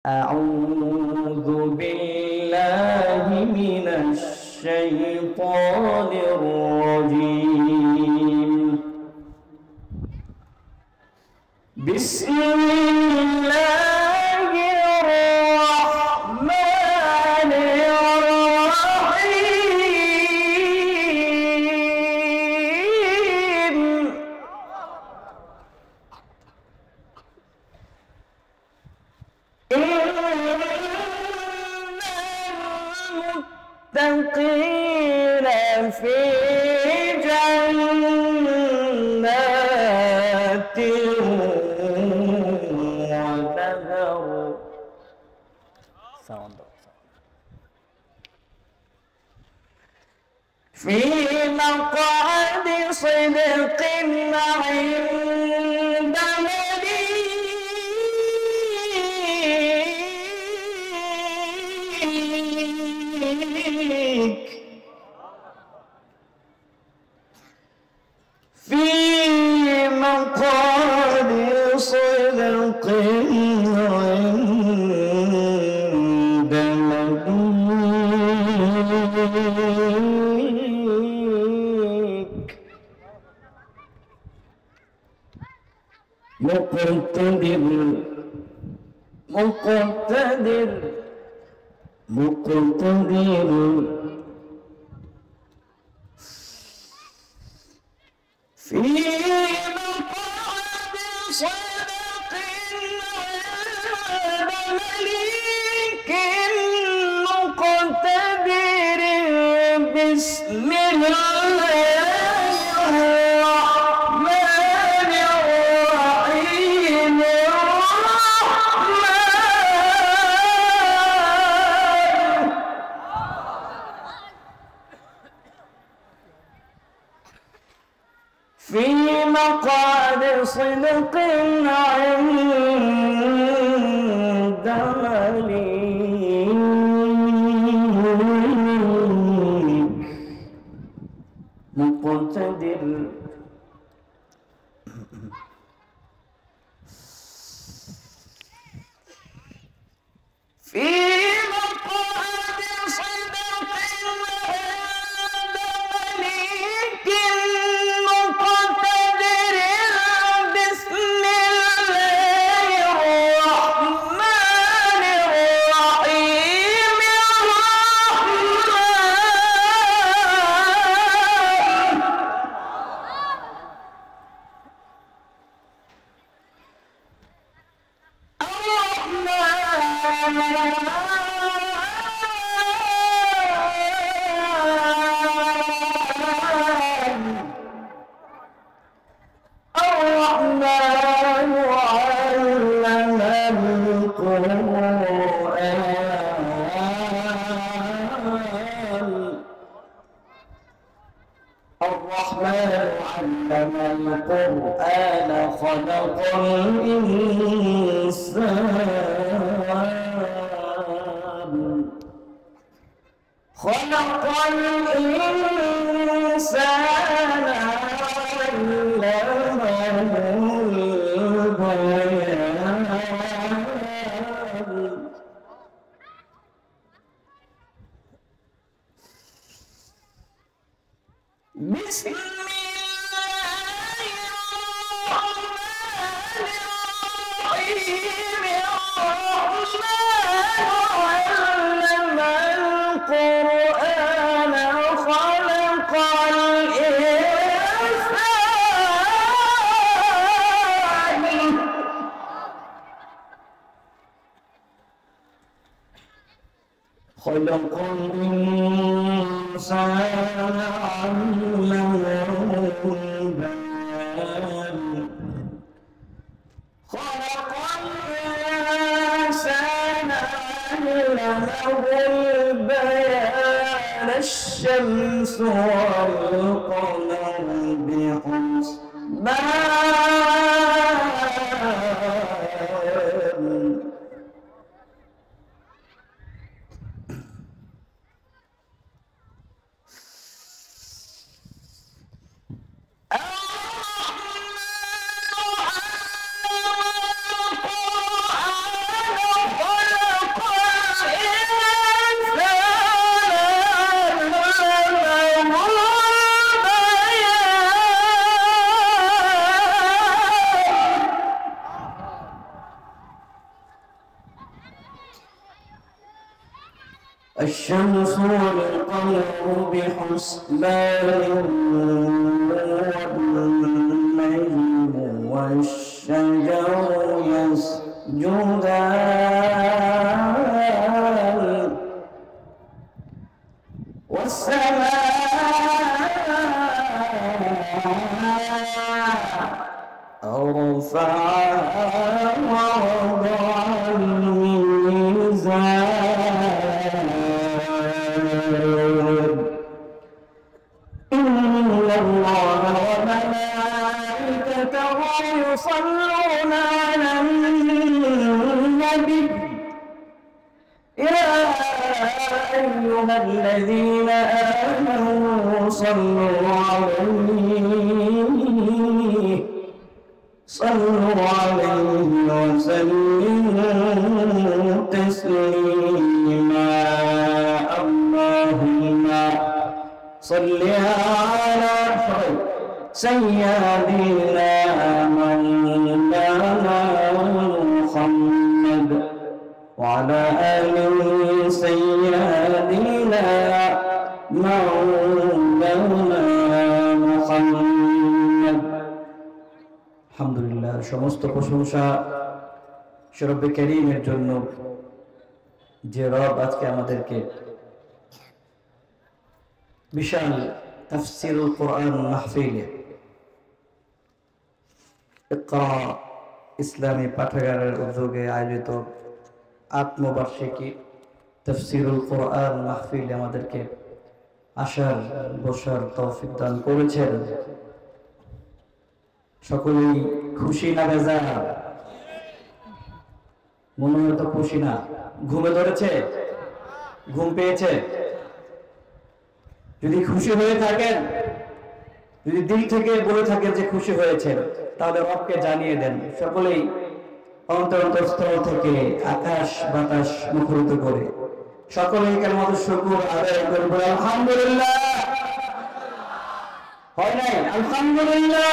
أعوذ بالله من الشيطان الرجيم. بسم الله الرحمن الرحيم. المتقين في جنات ونهر. في مقعد صدق عند مليك. في مقعد صدق عند مليك. مقتدر مقتدر مقتدر في مقعد صدق عند مليك مقتدر. بسم الله الرحمن الرحيم. في مقعد صدق عند مليك مقتدر. في مقعد صدق عند مليك مقتدر. بسم الله الرحمن الرحيم. الرحمن علم القرآن. الرحمن علم القرآن خلق الإنسان. خلق الإنسان علمه البيان. بسم الله الرحمن الرحيم. الرحمن علم القرآن خلق الإنسان. خلق الإنسان علمه البيان. خلق الإنسان علمه البيان. الشمس والقمر بحسبان. الرحمن علم القرآن الشمس والقمر بحسبان والنجم والشجر يسجدان والسماء رفعها ووضع الميزان إن الله وملائكته يصلون على النبي يا أيها الذين آمنوا صلوا عليه وسلموا تسليما اللهم صل على سيدنا مولانا محمد وعلى آل سيدنا مولانا محمد الحمد لله সমস্ত প্রশংসা রব্বে কারীমের জন্য যে রব আজকে আমাদেরকে বিশাল তাফসীরুল কোরআন মাহফিলে ইকরা ইসলামী পাঠাগারের উদ্যোগে আয়োজিত আত্মবার্ষিকী তাফসীরুল কোরআন মাহফিলে আমাদেরকে আসার বসার তৌফিক দান করেছেন। সকলেই খুশি না বেজার? মনে হয় তো খুশি না। ঘুমে ধরেছে? ঘুম পেয়েছে? যদি খুশি হয়ে থাকেন, যদি দিল থেকে বলে থাকেন যে খুশি হয়েছেন, তাহলে রবকে জানিয়ে দেন। সকলেই অন্তরস্থল থেকে আকাশ বাতাস মুখরিত করে সকলেই কালিমাতুশ শুকর আদায় করব আলহামদুলিল্লাহ। হয় নাই? আলহামদুলিল্লাহ।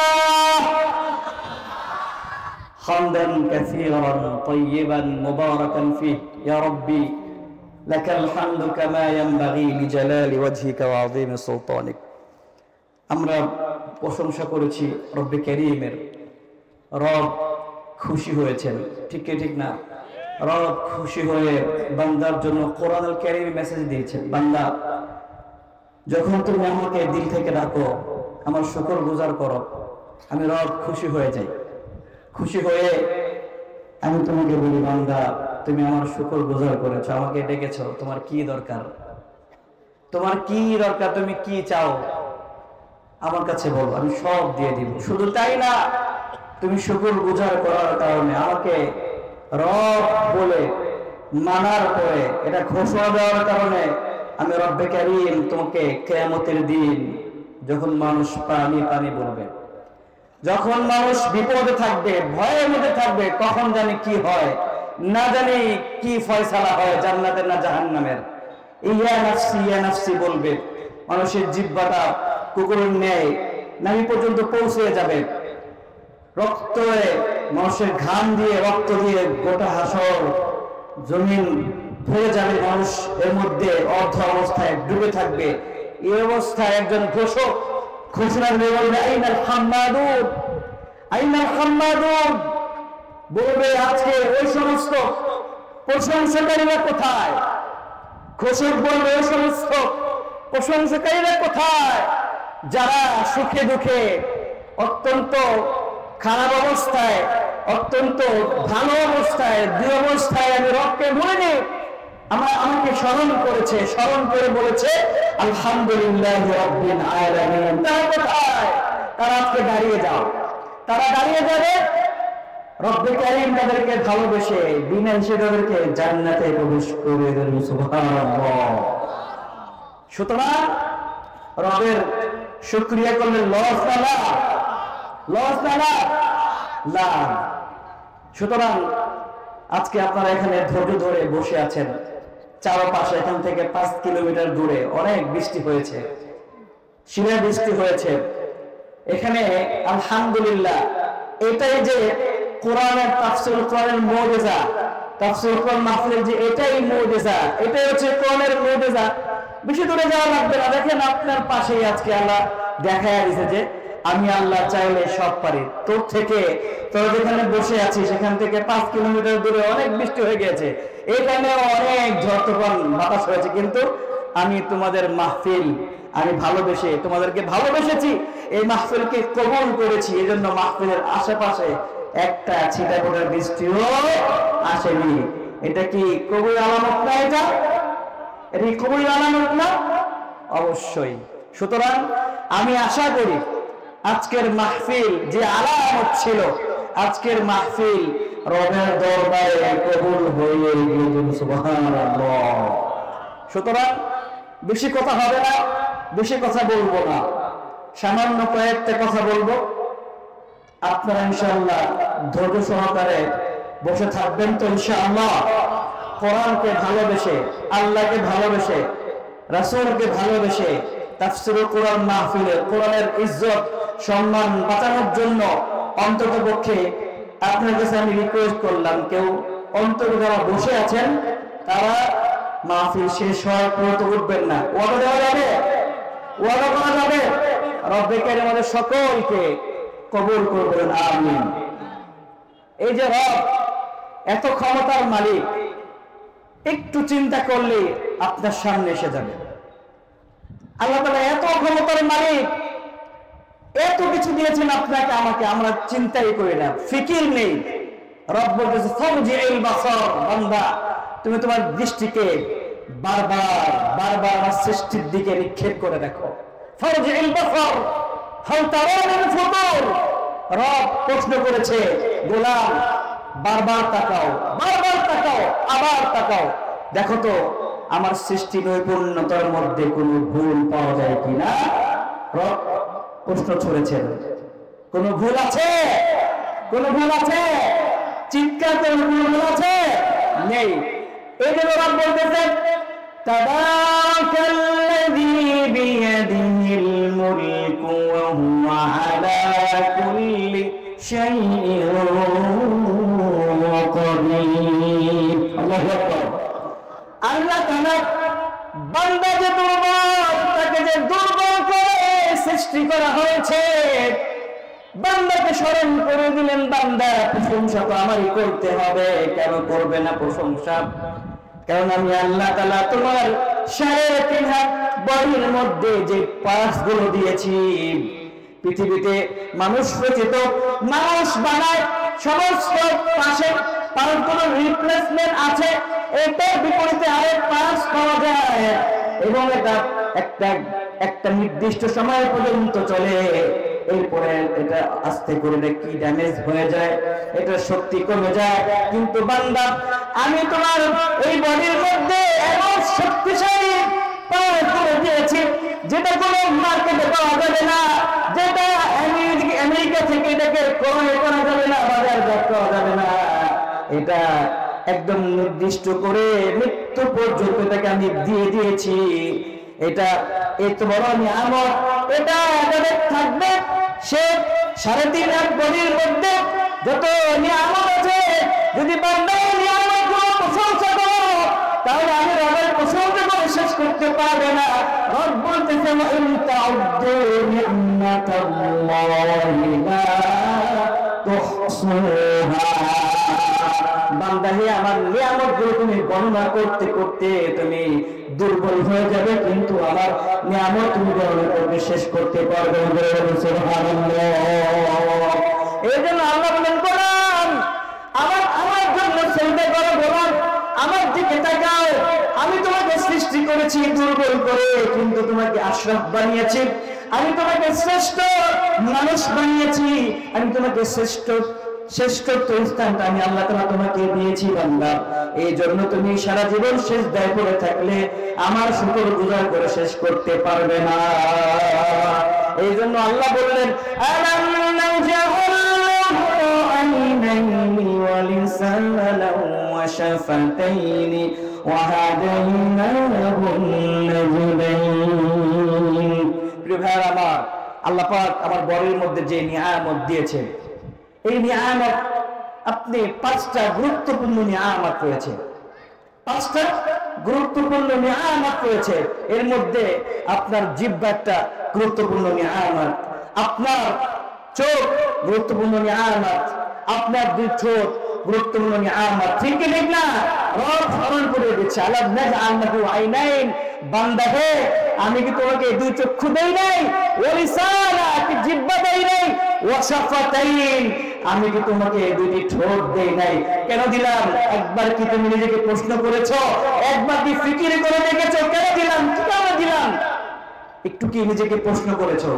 হামদান কাসীরান তাইয়িবান মুবারাকান ফিহি ইয়া রাব্বি লাকাল হামদু কামা ইয়ানবাগি লিজালালি ওয়াজহিকা ওয়া আযীমি সুলতানিক। আমরা প্রশংসা করেছি রব্বে কারীমের। রব খুশি হয়েছেন, ঠিক কি ঠিক না? রব খুশি হয়ে বান্দার জন্য কোরআনুল কারীম মেসেজ দিয়েছেন, বান্দা যখন তুমি আমাকে দিল থেকে ডাকো, আমার শুকরগুজার করো, আমি রব খুশি হয়ে যাই। খুশি হয়ে আমি তোমাকে বলি, বান্দা তুমি আমার শুকরগুজার করেছো, আমাকে ডেকেছো, তোমার কি দরকার? তোমার কি দরকার? তুমি কি চাও আমার কাছে বলো, আমি সব দিয়ে দিব। শুধু তাই না, তুমি শুকরগুজার করার কারণে আমাকে রব বলে মানার পরে এটা ঘোষণা দেওয়ার কারণে আমি রব্বে কারীম তোমাকে কিয়ামতের দিন যখন মানুষ পানি পানি বলবে, যখন মানুষ বিপদে থাকবে, ভয়ের মধ্যে থাকবে, কখন জানি কি হয়, না জানি কি ফয়সালা হয়, জান্নাতের না জাহান্নামের, ইয়া নাফসি বলবে। মানুষের জিহ্বাটা কুকুরের ন্যায় নাভি পর্যন্ত পৌঁছে যাবে। রক্তে মানুষের ঘাম দিয়ে রক্ত দিয়ে গোটা হাসর জমিন ভরে যাবে, মানুষ এর মধ্যে অর্ধ অবস্থায় ডুবে থাকবে। এই অবস্থায় একজন ঘোষক ঘোষণা দিয়ে বলবে, আইনাল হাম্মাদুন, আইনাল হাম্মাদুন, বলবে আজকে ওই সমস্ত প্রশংসাকারীরা কোথায়? ঘোষক বলবে, ওই সমস্ত প্রশংসাকারীরা কোথায় যারা সুখে দুঃখে অত্যন্ত খারাপ অবস্থায়, অত্যন্ত ভালো অবস্থায়, দুই অবস্থায় আমি রবকে ভুলিনি, আমাকে স্মরণ করেছে, স্মরণ করে বলেছে আলহামদুলিল্লাহ রাব্বিল আলামিন। তারা কোথায়? তারা আজকে দাঁড়িয়ে যাও, তারা দাঁড়িয়ে যাবে। রব্বে কারীম তাদেরকে ভালোবেসে বিনা হিসেবে তাদেরকে জান্নাতে প্রবেশ করে দেন। সুবহানাল্লাহ। সুতরাং রবের শুকরিয়া করলে লস না লাভ? লস না লাভ? সুতরাং আজকে আপনারা এখানে ধৈর্য ধরে বসে আছেন, চারপাশে এখান থেকে 5 কিলোমিটার দূরে অনেক বৃষ্টি হয়েছে, শিলা বৃষ্টি হয়েছে। এখানে আলহামদুলিল্লাহ, এটাই যে কোরআনের তাফসীর, কোরআনের মুজিজা, তাফসীর কোরআন মাহফিল, যে এটাই মুজিজা, এটাই হচ্ছে কোরআনের মুজিজা। বেশি দূরে যাওয়া লাগবে না। দেখেন আপনার পাশেই আজকে আল্লাহ দেখায় দিয়েছে যে আমি আল্লাহ চাইলে সব পারি। তোর থেকে, তোরা যেখানে বসে আছিস সেখান থেকে 5 কিলোমিটার দূরে অনেক বৃষ্টি হয়ে গেছে, এখানে অনেক ঝড় তুফান বাতাস হয়েছে, কিন্তু আমি তোমাদের মাহফিল আমি ভালোবেসে তোমাদেরকে ভালোবেসেছি, এই মাহফিলকে কবুল করেছি। এই জন্য মাহফিলের আশেপাশে একটা ছিটাফোঁটা বৃষ্টিও আসেনি। এটা কি কবুল আলামত না? এটা কি কবুল আলামত না? অবশ্যই। সুতরাং আমি আশা করি আজকের মাহফিল যে আলামত ছিল, আজকের মাহফিল রবের দরবারে কবুল হয়ে গেল। সুবহানাল্লাহ। সুতরাং বেশি কথা হবে না, বেশি কথা বলবো না, সামান্য কয়েকটা কথা বলবো। আপনারা ইনশাআল্লাহ ধৈর্য সহকারে বসে থাকবেন তো ইনশাআল্লাহ। কোরআনকে ভালোবেসে, আল্লাহকে ভালোবেসে, রাসূলকে ভালোবেসে তাফসীর কোরআন মাহফিলে কোরআনের ইজ্জত সম্মান বাঁচানোর জন্য অন্ততপক্ষে আপনার কাছে আমি রিকোয়েস্ট করলাম, কেউ অন্তত যারা বসে আছেন তারা মাহফিল শেষ হওয়ার পর তো উঠবেন না। ওয়াদা দেওয়া যাবে? ওয়াদা করা যাবে? রব্বে কারীম আমাদের সকলকে কবুল করবেন, আমিন। এই যে রব এত ক্ষমতার মালিক, একটু চিন্তা করলে আপনার সামনে এসে যাবে। আল্লাহ তাআলা এত ক্ষমতার মালিক, এত কিছু দিয়েছেন আপনাকে আমাকে, আমরা চিন্তাই করি না, ফিকির নেই। রব বলতেছে ফারজিউল বাসার, বান্দা তুমি তোমার দৃষ্টিকে বারবার বারবার আমার সৃষ্টির দিকে নিক্ষেপ করে দেখো। ফারজিউল বাসার হাল তারা মিন ফুতুর। রব প্রশ্ন করেছে, গোলাম বারবার তাকাও, বারবার তাকাও, আবার তাকাও, দেখো তো আমার সৃষ্টি নৈপুণ্যতার মধ্যে কোনো ভুল পাওয়া যায় কিনা। রব প্রশ্ন ছড়েছেন, কোনো ভুল আছে? কোনো ভুল আছে? চিৎকার করে কোনো ভুল আছে? নেই। এই জন্য রব বলতেছেন তাবারাকাল্লাযী বিয়াদিহিল মুলকু ওয়া হুয়া আলা কুল্লি শাইইন কাদির। আল্লাহু আকবার। আল্লাহ তাআলা বান্দা যে দুর্বল, তাকে যে দুর্বল করে সৃষ্টি করা হয়েছে, বান্দাকে স্মরণ করে দিলেন, বান্দা প্রশংসা তো আমারই করতে হবে। কেন করবে না প্রশংসা? কারণ আমি আল্লাহ তাআলা তোমার 3.5 হাত বডির মধ্যে যে পার্টস গুলো দিয়েছি, পৃথিবীতে মানুষ রচিত, মানুষ বানায় সমস্ত পাশে পার্টগুলো রিপ্লেসমেন্ট আছে, এটার বিপরীতে আরেক পার্টস পাওয়া যায় এবং এটা একটা নির্দিষ্ট সময় পর্যন্ত চলে। এরপরে এটা আস্তে করে কি ড্যামেজ হয়ে যায়, এটা শক্তি কমে যায়। কিন্তু বান্দা আমি তোমার এই বডির মধ্যে এমন শক্তিশালী পাওয়ার করে দিয়েছি যেটা কোনো মার্কেটে পাওয়া যাবে না, যেটা আমেরিকা থেকে এটাকে ক্রয় করা যাবে না, বাজারজাত করা যাবে না। এটা একদম নির্দিষ্ট করে মৃত্যু পর্যন্ত এটাকে আমি দিয়ে দিয়েছি। এটা এত বড় নিয়ামত, এটা এটাতে থাকবে। সে 3.5 হাত বডির মধ্যে যত নিয়ামত আছে, যদি বান্দা নিয়ামতগুলো প্রশংসা করো তাহলে আমি রবের প্রশংসা করে শেষ করতে পারবে না। রব বলতেছে ওয়া ইন তাউদ্দু নি'মাতাল্লাহি লা তুহসুহা। বান্দা হে, আমার নিয়ামতগুলো তুমি গণনা করতে করতে তুমি দুর্বল হয়ে যাবে, কিন্তু আমার নিয়ামত তুমি গণনা করতে শেষ করতে পারবে না। সুবহানাল্লাহ। এই জন্য আল্লাহ বলেন, গোলাম আমার জন্য সেজদা করো, গোলাম আমার দিকে তাকাও। আমি তোমাকে সৃষ্টি করেছি দুর্বল করে, কিন্তু তোমাকে আশরাফ বানিয়েছি। আমি তোমাকে শ্রেষ্ঠ মানুষ বানিয়েছি। আমি তোমাকে শ্রেষ্ঠত্ব স্থানটা আমি আল্লাহ তাআলা তোমাকে দিয়েছি বান্দা। এই জন্য তুমি সারা জীবন সিজদায় পড়ে থাকলে আমার শুকর গুজার করে শেষ করতে পারবে না। এই জন্য আল্লাহ বললেন, আলাম নাজআল্লাহু আইনাইনি ওয়া লিসানান ওয়া শাফাতাইনি ওয়া হাদাইনাহুন নাজদাইন। প্রিয় ভাইরা আমার, আল্লাহ পাক আমার বরের মধ্যে যে নিয়ামত দিয়েছে, এই নিয়ামত আপনি 5টা গুরুত্বপূর্ণ নিয়ামত রয়েছে, 5টা গুরুত্বপূর্ণ নিয়ামত রয়েছে। এর মধ্যে আপনার জিহ্বা একটা গুরুত্বপূর্ণ নিয়ামত, আপনার চোখ গুরুত্বপূর্ণ নিয়ামত, আপনার 2 চোখ গুরুত্বপূর্ণ নিয়ামত। ঠিক কি ঠিক না? রব স্মরণ করে দিচ্ছে, আলাম নাজআলহু আইনাইন, বান্দা হে আমি কি তোমাকে 2 চক্ষু দেই নাই, ওয়া লিসানা কি জিহ্বা দেই নাই, ওয়া শাফাতাইন আমি কি তোমাকে 2টি ঠোঁট দেই নাই? কেন দিলাম? একবার কি তুমি নিজেকে প্রশ্ন করেছো? একবার কি ফিকির করে দেখেছো কেন দিলাম, কি কারণে দিলাম? একটু কি নিজেকে প্রশ্ন করেছো?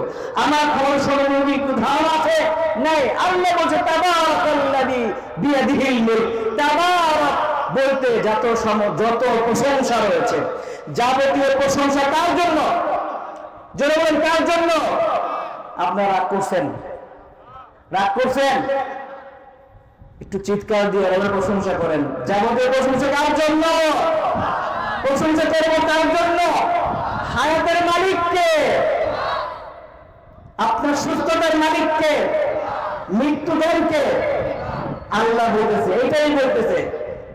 আমার খবর সম্বন্ধে একটু ধারণা আছে? নাই। আল্লাহ বলছে তাবারাকাল্লাযী বিয়াদিহিল মুলক, তাবারাক বলতে যত প্রশংসা রয়েছে, যাবতীয় প্রশংসা কার জন্য? জোরে বলেন কার জন্য? আপনারা রাগ করছেন? রাগ করছেন? একটু চিৎকার দিয়ে আল্লাহর প্রশংসা করেন। যাবতীয় প্রশংসা কার জন্য? প্রশংসা করব কার জন্য? হায়াতের মালিককে, আপনার সুস্থতার মালিককে, মৃত্যুদেরকে আল্লাহ বলতেছে, এটাই বলতেছে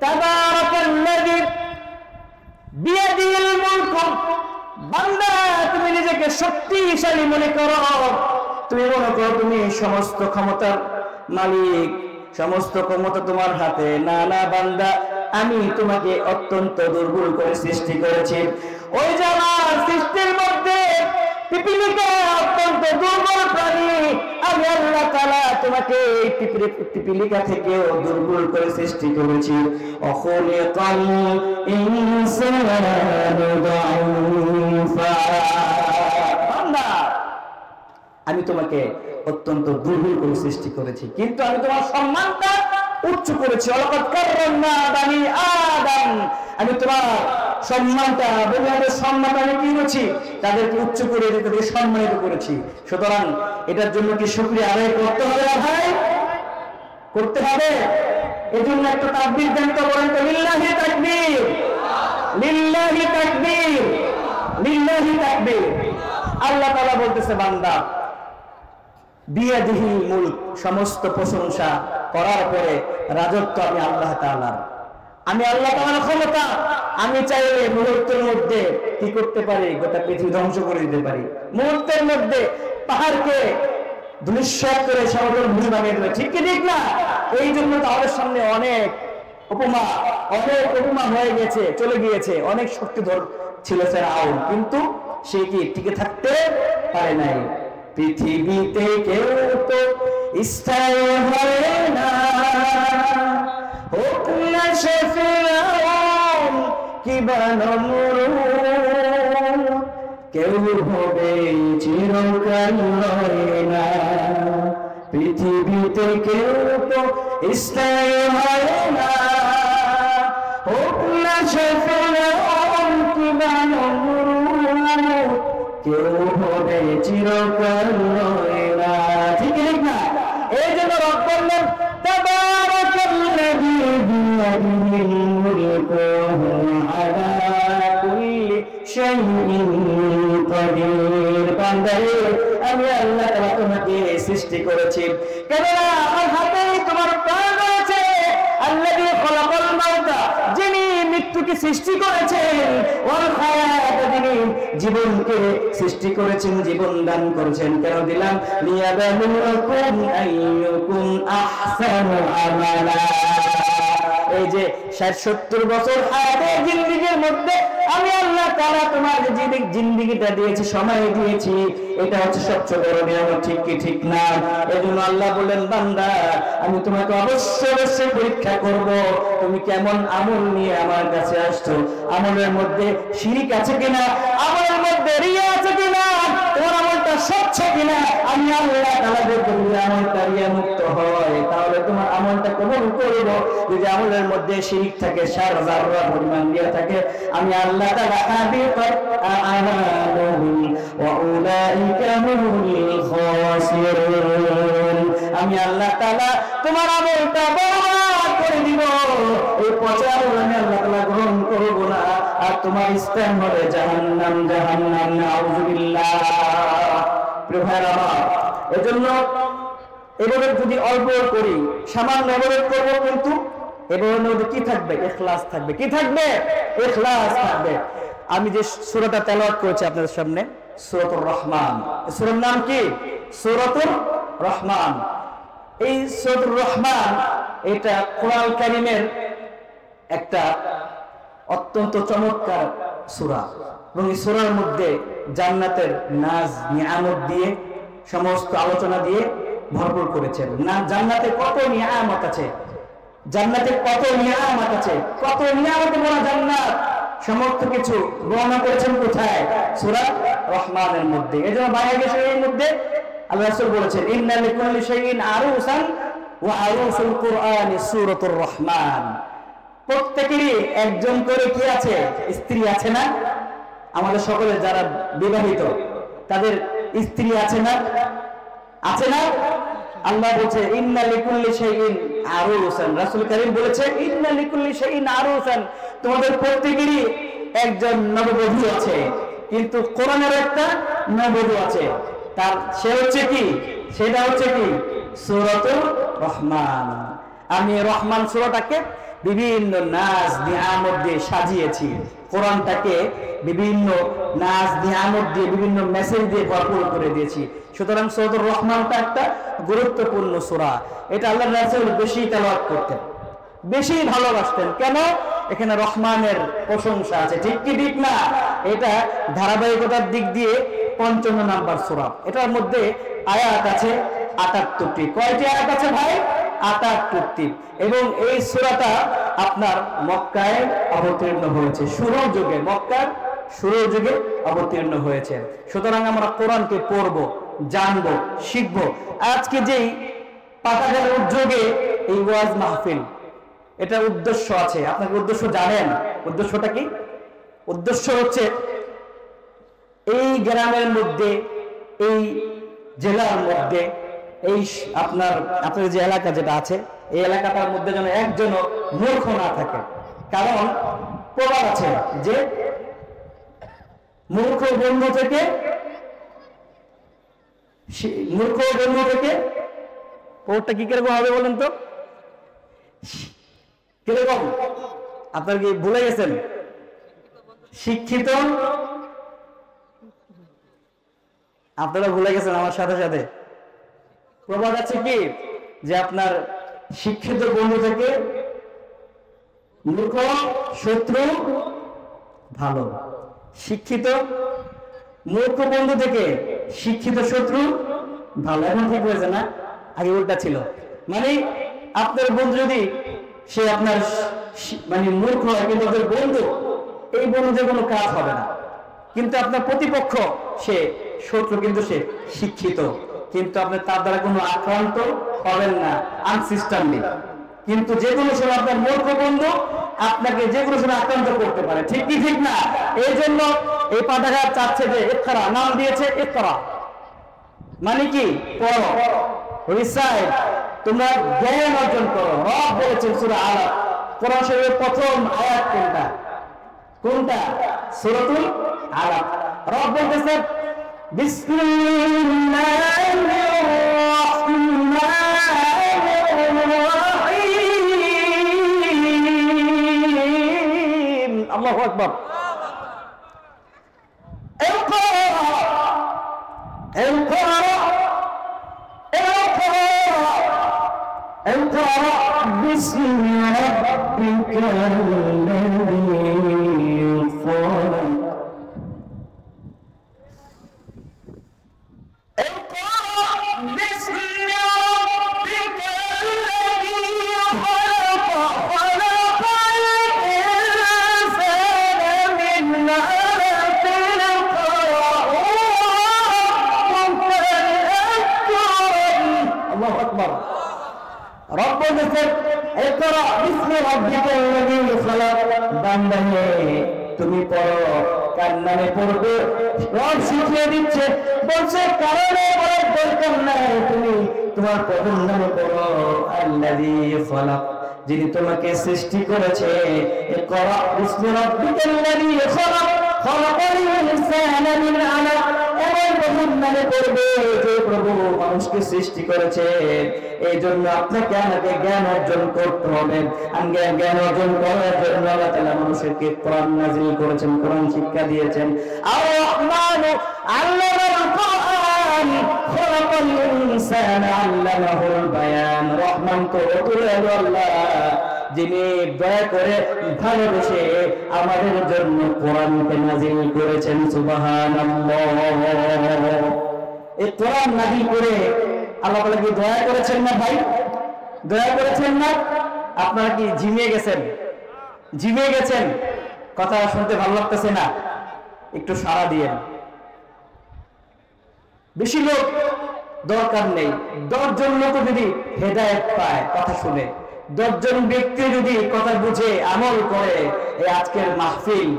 তাবারাকাল্লাযী বিয়াদিহিল মুলক। বান্দা তুমি নিজেকে শক্তিশালী মনে করো, তুমি মনে করো তুমি সমস্ত ক্ষমতার মালিক, সমস্ত ক্ষমতা তোমার হাতে। না না বান্দা, আমি তোমাকে অত্যন্ত দুর্বল করে সৃষ্টি করেছি। ওই যে আমার সৃষ্টির মধ্যে পিপীলিকা অত্যন্ত দুর্বল প্রাণী, আমি আল্লাহ তাআলা তোমাকে এই পিপীলিকা থেকেও দুর্বল করে সৃষ্টি করেছি। অখলিকাল ইনসানু দাঈফা। বান্দা আমি তোমাকে অত্যন্ত দুর্বল করে সৃষ্টি করেছি, কিন্তু আমি তোমার সম্মানটা উচ্চ করেছি। ওয়ালাকাদ কাররামনা বানি আদম, আমি তোমার সম্মানটা, বন্ধুদের সম্মান আমি কি করেছি? তাদেরকে উচ্চ করে তাদেরকে সম্মানিত করেছি। সুতরাং এটার জন্য কি শুকরিয়া আদায় করতে হবে না ভাই? করতে হবে। এজন্য একটা তাকবীর দেন তো, বলেন তো লিল্লাহি তাকবীর, লিল্লাহি তাকবীর, লিল্লাহি তাকবীর। আল্লাহ তাআলা বলতেছে বান্দা বিয়াদিহিল মুলক, সমস্ত প্রশংসা করার পরে রাজত্ব আমি আল্লাহ তাআলার। আমি আল্লাহ তাআলার ক্ষমতা, আমি চাইলে মুহূর্তের মধ্যে কি করতে পারি? গোটা পৃথিবী ধ্বংস করে দিতে পারি। মুহূর্তের মধ্যে পাহাড়কে ধূলিসাৎ করে সমতল ভূমি বানিয়ে দেবে। ঠিক কি ঠিক না? এই জন্য তাদের সামনে অনেক উপমা হয়ে গেছে, চলে গিয়েছে। অনেক শক্তিধর ছিল ফেরাউন, কিন্তু সে কি টিকে থাকতে পারে নাই। পৃথিবীতে কেউ তো স্থায়ী হয় না, হোক না সে ফেরাউন কিংবা নমরুদ, কেউ হবে চিরকাল হয় না। পৃথিবীতে কেউ তো স্থায়ী হয় না, হোক না সে ফেরাউন কিংবা নমরুদ, কেউ হবে চিরকাল হয় না। ঠিক না? এই জন্য রব বললেন তাবারাকাল্লাযী বিয়াদিহিল মুলক ওয়া আলা কুল্লি শাইইন কাদির। বান্দারে আমি আল্লাহ তাআলা তোমাকে সৃষ্টি করেছি, কেননা আমার হাতেই তোমার প্রাণ রয়েছে। আল্লাযী খলাকাল মাউতা, যিনি মৃত্যুকে সৃষ্টি করেছেন, ওয়াল হায়াত, যিনি জীবনকে সৃষ্টি করেছেন, জীবন দান করেছেন। কেন দিলাম? লিয়াবলুয়াকুম আইয়ুকুম আহসানু আমালা। এই যে 60-70 বছর হায়াতের জিন্দেগির মধ্যে আমি আল্লাহ তাআলা তোমার যে জিন্দেগিটা দিয়েছি, সময় দিয়েছি, এটা হচ্ছে সবচেয়ে বড় নিয়ামত। ঠিক কি ঠিক না? এজন্য আল্লাহ বলেন বান্দা আমি তোমাকে অবশ্যই পরীক্ষা করব, তুমি কেমন আমল নিয়ে আমার কাছে আসছো। আমলের মধ্যে শিরক আছে কিনা, আমলের মধ্যে রিয়া আছে কিনা, তোমার আমলটা স্বচ্ছ কিনা। আমি আল্লাহ তাআলা যদি আমলটা রিয়া মুক্ত হয় তাহলে তোমার আমলটা কবুল করব। যদি আমলের মধ্যে শিরক থাকে, সার যাররা পরিমাণ রিয়া থাকে, আমি আল্লাহ তাআলা হাবিতাত আমালুহুম ওয়া উলাইকা হুমুল খাসিরুন। আমি আল্লাহ তাআলা তোমার আমলটা বরবাদ করে দিব। এই পচা আমল আমি আল্লাহ তাআলা গ্রহণ করব না, আর তোমার স্থান হবে জাহান্নাম, জাহান্নাম। নাউযুবিল্লাহ। প্রিয় ভাইরা আমার, এজন্য এবারে যদি অল্প করি, সামান্য এবারে করব, কিন্তু এবারের মধ্যে কি থাকবে? ইখলাস থাকবে। কি থাকবে? ইখলাস থাকবে। আমি যে সূরাটা তেলাওয়াত করেছি আপনাদের সামনে, সূরাতুর রহমান, সূরার নাম কি? সূরাতুর রহমান। এই সূরাতুর রহমান এটা কোরআন কারীমের একটা অত্যন্ত চমৎকার সূরা, এবং এই সূরার মধ্যে জান্নাতের নাজ নিয়ামত দিয়ে, সমস্ত আলোচনা দিয়ে ভরপুর করেছেন। না, জান্নাতে কত নিয়ামত আছে, জান্নাতে কত নিয়ামত আছে, কত নিয়ামত ভরা জান্নাত, সমস্ত কিছু বর্ণনা করেছেন কোথায়? সূরা রহমানের মধ্যে। এজন্য বাইরে শরীরের মধ্যে আল্লাহ রাসূল বলেছেন, ইন্না লিকুল্লি শাইইন আরুসান ওয়া আরুসুল কুরআনি সূরাতুর রহমান। প্রত্যেকেরই একজন করে কি আছে? স্ত্রী আছে না? আমাদের সকলের যারা বিবাহিত তাদের স্ত্রী আছে না? আছে না? আল্লাহ বলছে ইন্না লিকুল্লি শাইইন আরুসান, রাসূল কারীম বলেছে ইন্না লিকুল্লি শাইইন আরুসান, তোমাদের প্রত্যেকেরই একজন নববধূ আছে, কিন্তু কোরআনের একটা নববধূ আছে, তার সে হচ্ছে কি? সেটা হচ্ছে কি? সূরাতুর রহমান। আমি রহমান সূরাটাকে বিভিন্ন নাজ নিয়ামত দিয়ে সাজিয়েছি, কোরআনটাকে বিভিন্ন নাজ নিয়ামত দিয়ে, বিভিন্ন মেসেজ দিয়ে ভরপুর করে দিয়েছি। সুতরাং সূরাতুর রহমানটা একটা গুরুত্বপূর্ণ সূরা। এটা আল্লাহর রাসূল বেশি তেলাওয়াত করতেন, বেশি ভালোবাসতেন। কেন? এখানে রহমানের প্রশংসা আছে, ঠিক কি ঠিক না? এটা ধারাবাহিকতার দিক দিয়ে ৫৫ নাম্বার সূরা। এটার মধ্যে আয়াত আছে ৭৮টি। কয়টি আয়াত আছে ভাই? ৭৮টি। এবং এই সূরাটা আপনার মক্কায় অবতীর্ণ হয়েছে, শুরুর যুগে, মক্কার শুরুর যুগে অবতীর্ণ হয়েছে। সুতরাং আমরা কোরআনকে পড়বো, জানবো, শিখবো। আজকে যেই পাতাঘাটের উদ্যোগে এই ওয়াজ মাহফিল, এটা উদ্দেশ্য আছে। আপনাকে উদ্দেশ্য জানেন? উদ্দেশ্যটা কি? উদ্দেশ্য হচ্ছে এই গ্রামের মধ্যে, এই জেলার মধ্যে, এই আপনার যে এলাকা যেটা আছে, এই এলাকাটার মধ্যে যেন একজনও মূর্খ না থাকে। কারণ প্রবাদ আছে যে মূর্খ বন্ধু থেকে ওরটা কি কিরকম হবে বলেন তো? কিরকম? আপনার কি ভুলে গেছেন? শিক্ষিত, আপনারা ভুলে গেছেন আমার সাথে সাথে। প্রবাদ আছে কি যে আপনার শিক্ষিত বন্ধু থেকে মূর্খ শত্রু ভালো, শিক্ষিত মূর্খ বন্ধু থেকে শিক্ষিত শত্রু ভালো। এখন ঠিক হয়েছে না? আগে উল্টা ছিল। মানে আপনার বন্ধু যদি সে আপনার মানে মূর্খ হয়, কিন্তু আপনার বন্ধু, এই বন্ধুদের কোনো কাজ হবে না। কিন্তু আপনার প্রতিপক্ষ সে শত্রু, কিন্তু সে শিক্ষিত, কিন্তু আপনি তার দ্বারা কোনো আক্রান্ত হবেন না আনসিস্টেমলি। কিন্তু যে কোনো সময় আপনার মূর্খ বন্ধু আপনাকে যে কোনো সময় আক্রান্ত করতে পারে, ঠিক কি ঠিক না? এই জন্য এই পাঠাঘাট চাচ্ছে যে ইকরা, নাম দিয়েছে ইকরা, মানে কি? পড়ো, রিসাইট, তোমরা জ্ঞান অর্জন করো। রব বলেছেন সূরা আলাক, কোরআন শরীফের প্রথম আয়াত কোনটা? কোনটা? সূরাতুল আলাক। রব বলতেছেন বিসমিল্লাহির রহমানির রহিম। আল্লাহু আকবার। اقرأ باسم ربك الذي خلق. اقرأ باسم ربك الذي خلق. خلق الإنسان من علق. الله أكبر. رب بسم اقرأ باسم ربك الذي خلق. বান্দা হে তুমি পড়ো, কার নামে পড়বে? রব শিখিয়ে দিচ্ছে, বলছে কারণে পড়ার দরকার নাই, তুমি তোমার প্রভুর নামে পড়ো। আল্লাযী খালাক, যিনি তোমাকে সৃষ্টি করেছে। ইকরা বিসমি রাব্বিকাল লাযী খালাক। খলাকাল ইনসানা মিন আলাক, এমন প্রভু মনে করবে যে প্রভু মানুষকে সৃষ্টি করেছেন, এই জন্য আপনাকে আমাকে জ্ঞান অর্জন করতে হবে। জ্ঞান অর্জন করার জন্য আল্লাহ তাআলা মানুষকে কোরআন নাযিল করেছেন, কোরআন শিক্ষা দিয়েছেন। আর রহমানু আল্লামাল কোরআন খলাকাল ইনসানা আল্লামাহুল বায়ান, রহমান তো আল্লাহ যিনি দয়া করে ভালোবেসে আমাদের জন্য কোরআনকে নাযিল করেছেন। সুবহানাল্লাহ। এই কোরআন নাযিল করে আল্লাহ বলে কি দয়া করেছেন না ভাই? দয়া করেছেন না? আপনারা কি ঝিমিয়ে গেছেন? ঝিমিয়ে গেছেন? কথা শুনতে ভালো লাগতেছে না? একটু সাড়া দিয়েন। বেশি লোক দরকার নেই, 10 জন লোক যদি হেদায়েত পায় কথা শুনে, 10 জন ব্যক্তি যদি কথা বুঝে আমল করে, এই আজকের মাহফিল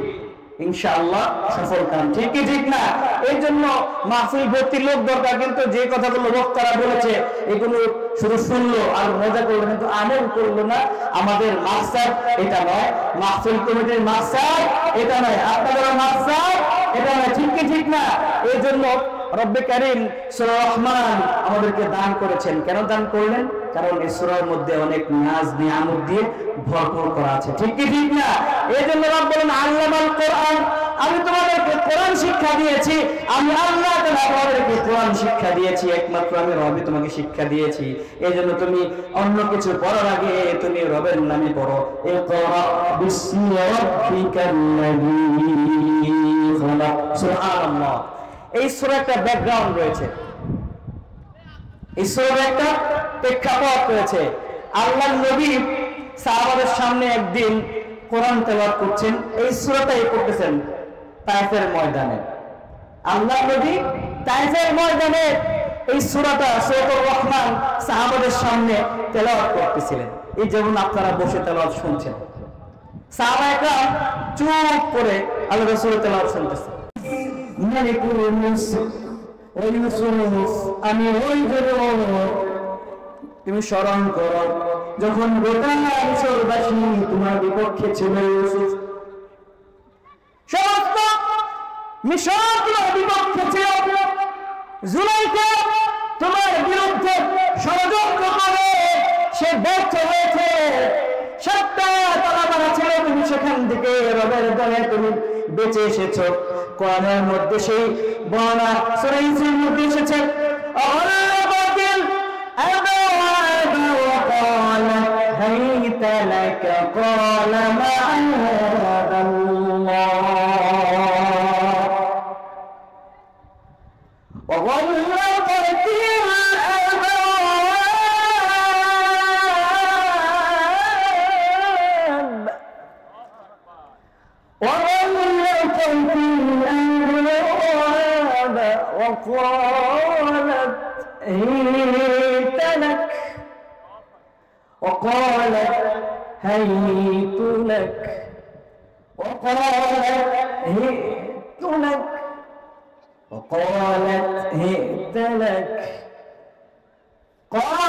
ইনশাআল্লাহ সফল কাম। ঠিক কি ঠিক না? এই জন্য মাহফিল ভর্তি লোক দরকার, কিন্তু যে কথাগুলো বক্তারা বলেছে এগুলো শুধু শুনলো আর মজা করলো, কিন্তু আমল করলো না। আমাদের মাকসাদ এটা নয়, মাহফিল কমিটির মাকসাদ এটা নয়, আপনাদের মাকসাদ এটা নয়। ঠিক কি ঠিক না? এই জন্য রব্বে কারীম সূরা রহমান আমাদেরকে দান করেছেন। কেন দান করলেন? কারণ এই সূরার মধ্যে অনেক নাজ নিয়ামত দিয়ে ভরপুর করা আছে। ঠিক কি ঠিক না? এই জন্য রব বলেন আল্লামাল কোরআন, আমি তোমাদেরকে কোরআন শিক্ষা দিয়েছি। আমি আল্লাহ তোমাদেরকে কোরআন শিক্ষা দিয়েছি, একমাত্র আমি রবই তোমাকে শিক্ষা দিয়েছি। এই জন্য তুমি অন্য কিছু পড়ার আগে তুমি রবের নামে পড়ো। ইকরা বিসমি রাব্বিকাল্লাযী খালাক। সুবহানাল্লাহ। এই সূরার একটা ব্যাকগ্রাউন্ড রয়েছে, এই সূরার একটা প্রেক্ষাপট রয়েছে। আল্লাহর নবী সাহাবাদের সামনে একদিন কোরআন তেলাওয়াত করছেন, এই সূরাটাই পড়তেছেন তায়েফের ময়দানে। আল্লাহর নবী তায়েফের ময়দানে এই সূরাটা সূরাতুর রহমান সাহাবাদের সামনে তেলাওয়াত করতেছিলেন। এই যেমন আপনারা বসে তেলাওয়াত শুনছেন, সাহাবায়ে কেরাম চুপ করে আল্লাহর রাসূলের তেলাওয়াত শুনতেছেন। মালিকুল মুলক ওয়া ইউসুফ, আমি ওই তুমি স্মরণ করো যখন গোটা মিশরবাসী তোমার বিপক্ষে ছিল। ইউসুফ সমস্ত মিশরীয় বিপক্ষে ছিল, জুলাইখা তোমার বিরুদ্ধে ষড়যন্ত্র করে সে ব্যর্থ হয়েছে। 7টা তালাবানা ছিল, তুমি সেখান থেকে রবের দলে তুমি বেঁচে এসেছো। কোরআনের মধ্যে সেই বর্ণনা সূরা ইউসুফের মধ্যে এসেছে, আল্লাবাদিল আবা وقال هيت لك قال معاذ الله وغلقت الأبواب وغلقت الأبواب وقالت هيت لك وقالت هيت لك وقالت هيت لك وقالت هيت لك قال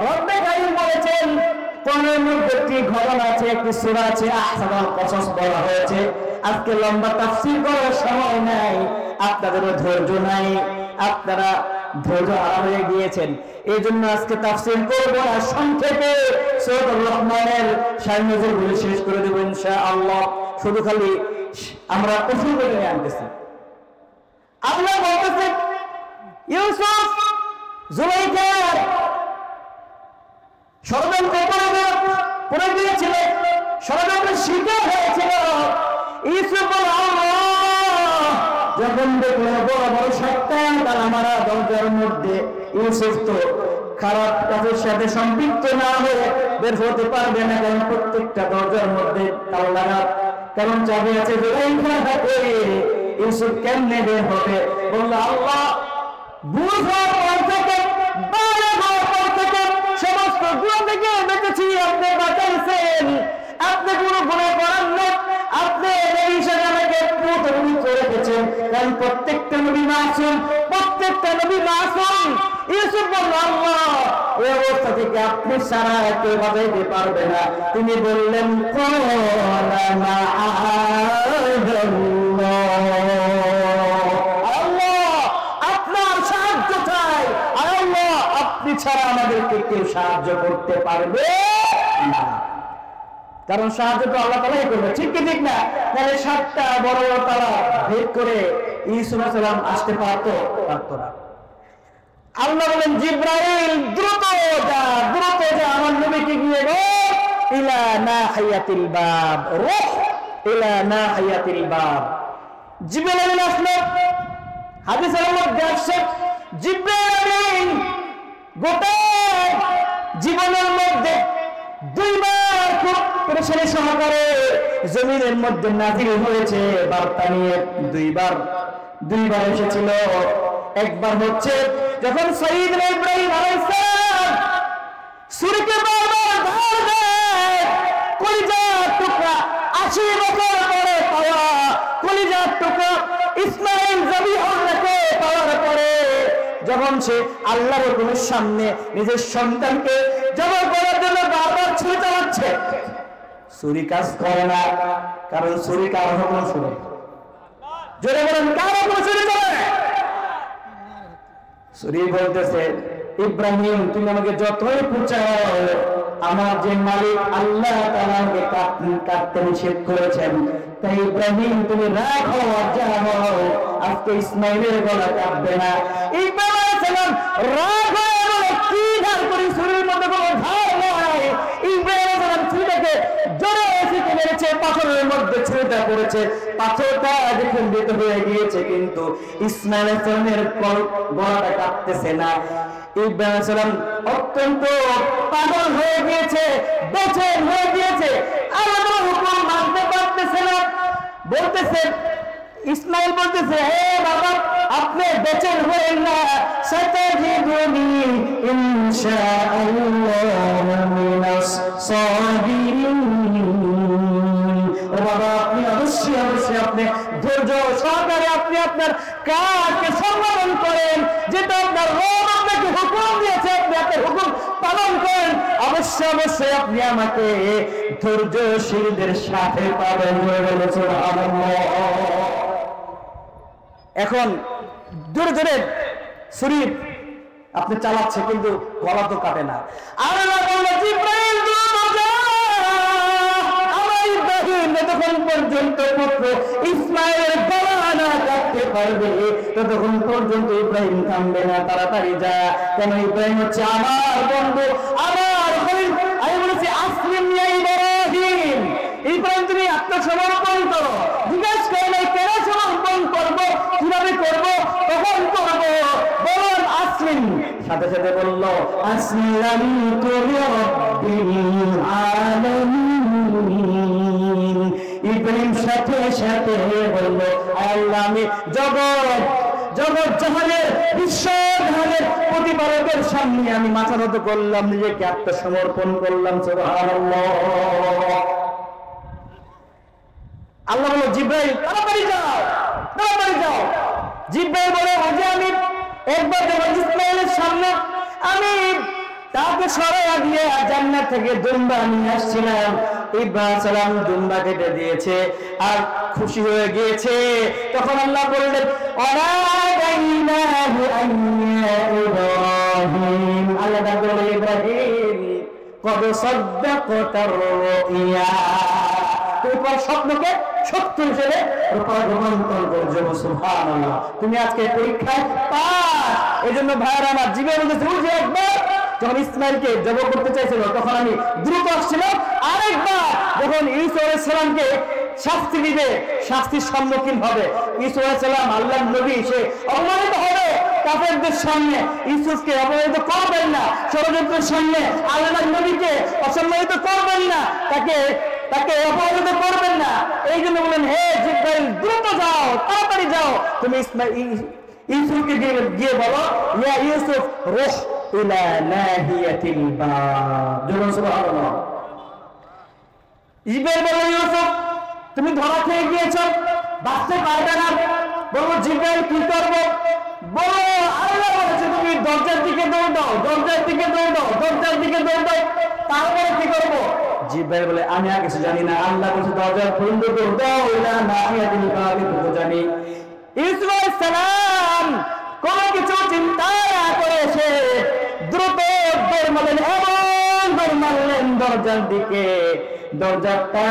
রব্বে কারীম বলেছেন, কোরআনের মধ্যে একটি ঘটনা আছে, একটি সূরা আছে, আহসানুল কসস বলা হয়েছে। আজকে লম্বা তাফসীর করার সময় নাই, আপনাদেরও ধৈর্য নাই, আপনারা ধৈর্য হারিয়ে গিয়েছেন। এই জন্য আজকে তাফসীর করব না, সংক্ষেপে সূরাতুর রহমানের শান নজরগুলো শেষ করে দেব ইনশাআল্লাহ। শুধু খালি আমরা কসম করে আনতেছি। আল্লাহ বলতেছেন ইউসুফ জুলাইখা ষড়যন্ত্র করে গিয়েছিল, ষড়যন্ত্রের শিকার হয়েছিল। ইউসুফ যখন দেখলো বড় বড় 7টা তালামারা দরজার মধ্যে, ইউসুফ তো খারাপ কাজের সাথে সম্পৃক্ত না হয়ে বের হতে পারবে না, কারণ প্রত্যেকটা দরজার মধ্যে তালা, কারণ চাবি আছে। ইউসুফ কেমনে বের হবে? বললো আল্লাহ বুঝ হওয়ার পর থেকে সমস্ত গুণ থেকে বেঁচেছি, আপনি বাঁচাইছেন, আপনি কোনো গুণা করার না, আপনি মাসুম। ইউসুফ বলল, আল্লাহ এই অবস্থা থেকে আপনি ছাড়া কেউ বাঁচাইতে পারবে না। তিনি বললেন, আল্লাহ আপনার সাহায্য চাই, আল্লাহ আপনি ছাড়া আমাদেরকে কেউ সাহায্য করতে পারবে না। কারণ সাহায্য তো আল্লাহ তাআলাই করবে, ঠিক কি ঠিক না? তাহলে 7টা বড় বড় তালা ভেদ করে ইউসুফ আলাইহিস সালাম আসতে পারতো না। আল্লাহ বলেন, জিবরাইল দ্রুত যা আমার নবীকে গিয়ে বল, ইলা নাহিয়াতিল বাব, রুহ ইলা নাহিয়াতিল বাব। জিবরাইল আসলেন, হাদিসের মধ্যে আসছে জিবরাইল গোটা জীবনের মধ্যে 2বার খুব পরেশানি সহকারে জমিনের মধ্যে নাযিল হয়েছে বার্তা নিয়ে। 2বার এসেছিল। একবার হচ্ছে যখন সাইয়েদনা ইব্রাহিম আলাইহিস সালাম ছুরিকে বারবার ধার দেয়, কলিজার টুকরা 80 বছর পরে পাওয়া কলিজার টুকরা ইসমাঈল যাবিহুল্লাহকে পাওয়ার পরে যখন সে আল্লাহর হুকুমের সামনে নিজের সন্তানকে জবাই করার জন্য বারবার ছুরি চালাচ্ছে, ছুরি কাজ করে না। কারণ ছুরি কার হুকুম শুনে? জোরে বলেন, কার হুকুম ছুরি চলে? ছুরি বলতেছে, ইব্রাহিম তুমি আমাকে যতই পুচাও, আমার যে মালিক আল্লাহ তাআলা আমাকে কাটতে নিষেধ করেছেন, তাই ইব্রাহিম তুমি রাখো আর যাও, আজকে ইসমাইলের গলা কাটবে না। ইব্রাহিম আলাইহিস সালাম রাগ হয়ে বলে, কি ধার করি, ছুরির মধ্যে কোনো ধার নাই। ইব্রাহিম আলাইহিস সালাম ছুরিটাকে জোরে এসে মেরেছে, পাথরের মধ্যে ছুরিটা পড়েছে, পাথরটা খণ্ডিত হয়ে গিয়েছে, কিন্তু ইসমাইল আলাইহিস সালামের গলাটা কাটতেছে না। ইব্রাহিম আলাইহিস সালাম অত্যন্ত পাগল হয়ে গিয়েছে, বেচেন হয়ে গিয়েছে, আল্লাহর হুকুম মানতে পারতেছে না। বলতেছে, ইসমাইল বলতেছে, হে বাবা আপনি বেচেন হয়েন না, সাতাজিদুনি ইনশাআল্লাহ মিনাস সাবিরিন। ও বাবা আপনি অবশ্যই আপনি ধৈর্য সহকারে আপনি আপনার কাজকে সম্পাদন করেন, যেটা আপনার রব আপনাকে হুকুম দিয়েছে, আপনি আপনার হুকুম পালন করেন, অবশ্যই আপনি আমাকে ধৈর্যশীলদের সাথে পাবেন। এখন জোরে জোরে ছুরি আপনি চালাচ্ছে, কিন্তু গলা তো কাটে না। আল্লাহ বললেন, জিবরাইল যতক্ষণ পর্যন্ত পুত্র ইসমাইলের গলা না কাটতে পারবে ততক্ষণ পর্যন্ত ইব্রাহিম থামবে না, তাড়াতাড়ি যা। কেন? ইব্রাহিম হচ্ছে আমার বন্ধু, আমার খলিল। আমি বলেছি, আসলিম ইয়া ইব্রাহিম, ইব্রাহিম তুমি আত্মসমর্পণ করো। জিজ্ঞাসা করে নাই কেন সমর্পণ করবো, কিভাবে করবো, কখন করবো, বলুন আসলিম। সাথে সাথে বললো, আসলামতু লিরাব্বিল আলামিন। ইব্রাহিম সাথে সাথে বললো, আল্লাহ আমি জগৎ জাহানের বিশ্ব জাহানের প্রতিপালকের সামনে আমি মাথা নত করলাম, নিজেকে আত্মসমর্পণ করলাম। সুবহানাল্লাহ। আল্লাহ বলল, জিবরাইল তাড়াতাড়ি যাও। জিবরাইল বলে, যে আমি একবার ইসমাইলের সামনে আমি তাকে সরাইয়া দিয়ে জান্নাত থেকে দুম্বা নিয়ে আসছিলাম, ইব্রাহিম সালাম দুম্বা কেটে দিয়েছে আর খুশি হয়ে গিয়েছে। তখন আল্লাহ বললেন, আল্লাহ বললেন, ইব্রাহিম কদ সাদ্দাকতার রুইয়া, তোমার স্বপ্নকে সত্য হিসেবে রূপান্তর করছো। সুবহানাল্লাহ। তুমি আজকে পরীক্ষায় পাস। এজন্য ভাইরা আমার জীবনে বলতেছে, ওই যে একবার যখন ইসমাইলকে জবাই করতে চাইছিল তখন আমি দ্রুত আসছিলাম, আরেকবার যখন ইউসুফ আলাইহিস সালামকে শাস্তি দিবে, শাস্তির সম্মুখীন হবে ইউসুফ আলাইহিস সালাম, আল্লাহর নবী, সে অপমানিত হবে কাফেরদের সামনে। ইউসুফকে অপমানিত করবেন না, ষড়যন্ত্রের সামনে আল্লাহর নবীকে অসম্মানিত করবেন না, তাকে অপমানিত করবেন না। এই জন্য বলেন, হে জিবরাইল দ্রুত যাও, তাড়াতাড়ি যাও, তুমি ইউসুফকে গিয়ে বলো, ইয়া ইউসুফ রুহ ইলা নাহিয়াতিল বাব। সুবহানাল্লাহ। জিবরাইল বলল, ইউসুফ তুমি ধরা খেয়ে গিয়েছো, বাঁচতে পারবে না, বলবো জিব্রাইল কি করবো? বলো আল্লাহ বলেছে তুমি দরজার দিকে দৌড় দাও, দরজার দিকে দৌড় দাও, দরজার দিকে দৌড় দাও। তারপরে কি করবো? জিব্রাইল বলে আমি আর কিছু জানি না, আল্লাহ বলছে দরজার খুলতে দৌড় দাও, ইলা নাহিয়াতিল বাবি, জানি। ইউসুফ আলাইহিস সালাম কোনো কিছু চিন্তা না করে সে দ্রুত দৌড় মারলেন, এমন দৌড় মারলেন দরজার দিকে। দরজাটা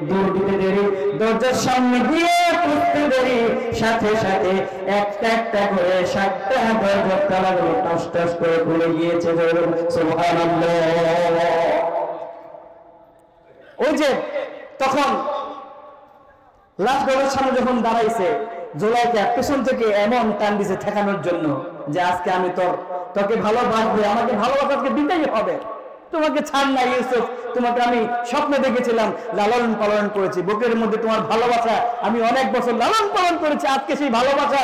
দৌড় দিতে দেরি, দরজার সামনে গিয়ে পৌঁছতে দেরি, সাথে সাথে একটা একটা করে 7টা দরজার তালাগুলো টস টস করে খুলে গিয়েছে। সুবহানাল্লাহ। ওই যে তখন লাস্ট দরজার সামনে যখন দাঁড়াইছে, জুলাইখা পেছন থেকে এমন টান দিছে ঠেকানোর জন্য যে আজকে আমি তোকে ভালোবাসবো, আমাকে ভালোবাসাকে দিতেই হবে, তোমাকে ছাড় না ইউসুফ, তোমাকে আমি স্বপ্নে দেখেছিলাম, লালন পালন করেছি, বুকের মধ্যে তোমার ভালোবাসা আমি অনেক বছর লালন পালন করেছি, আজকে সেই ভালোবাসা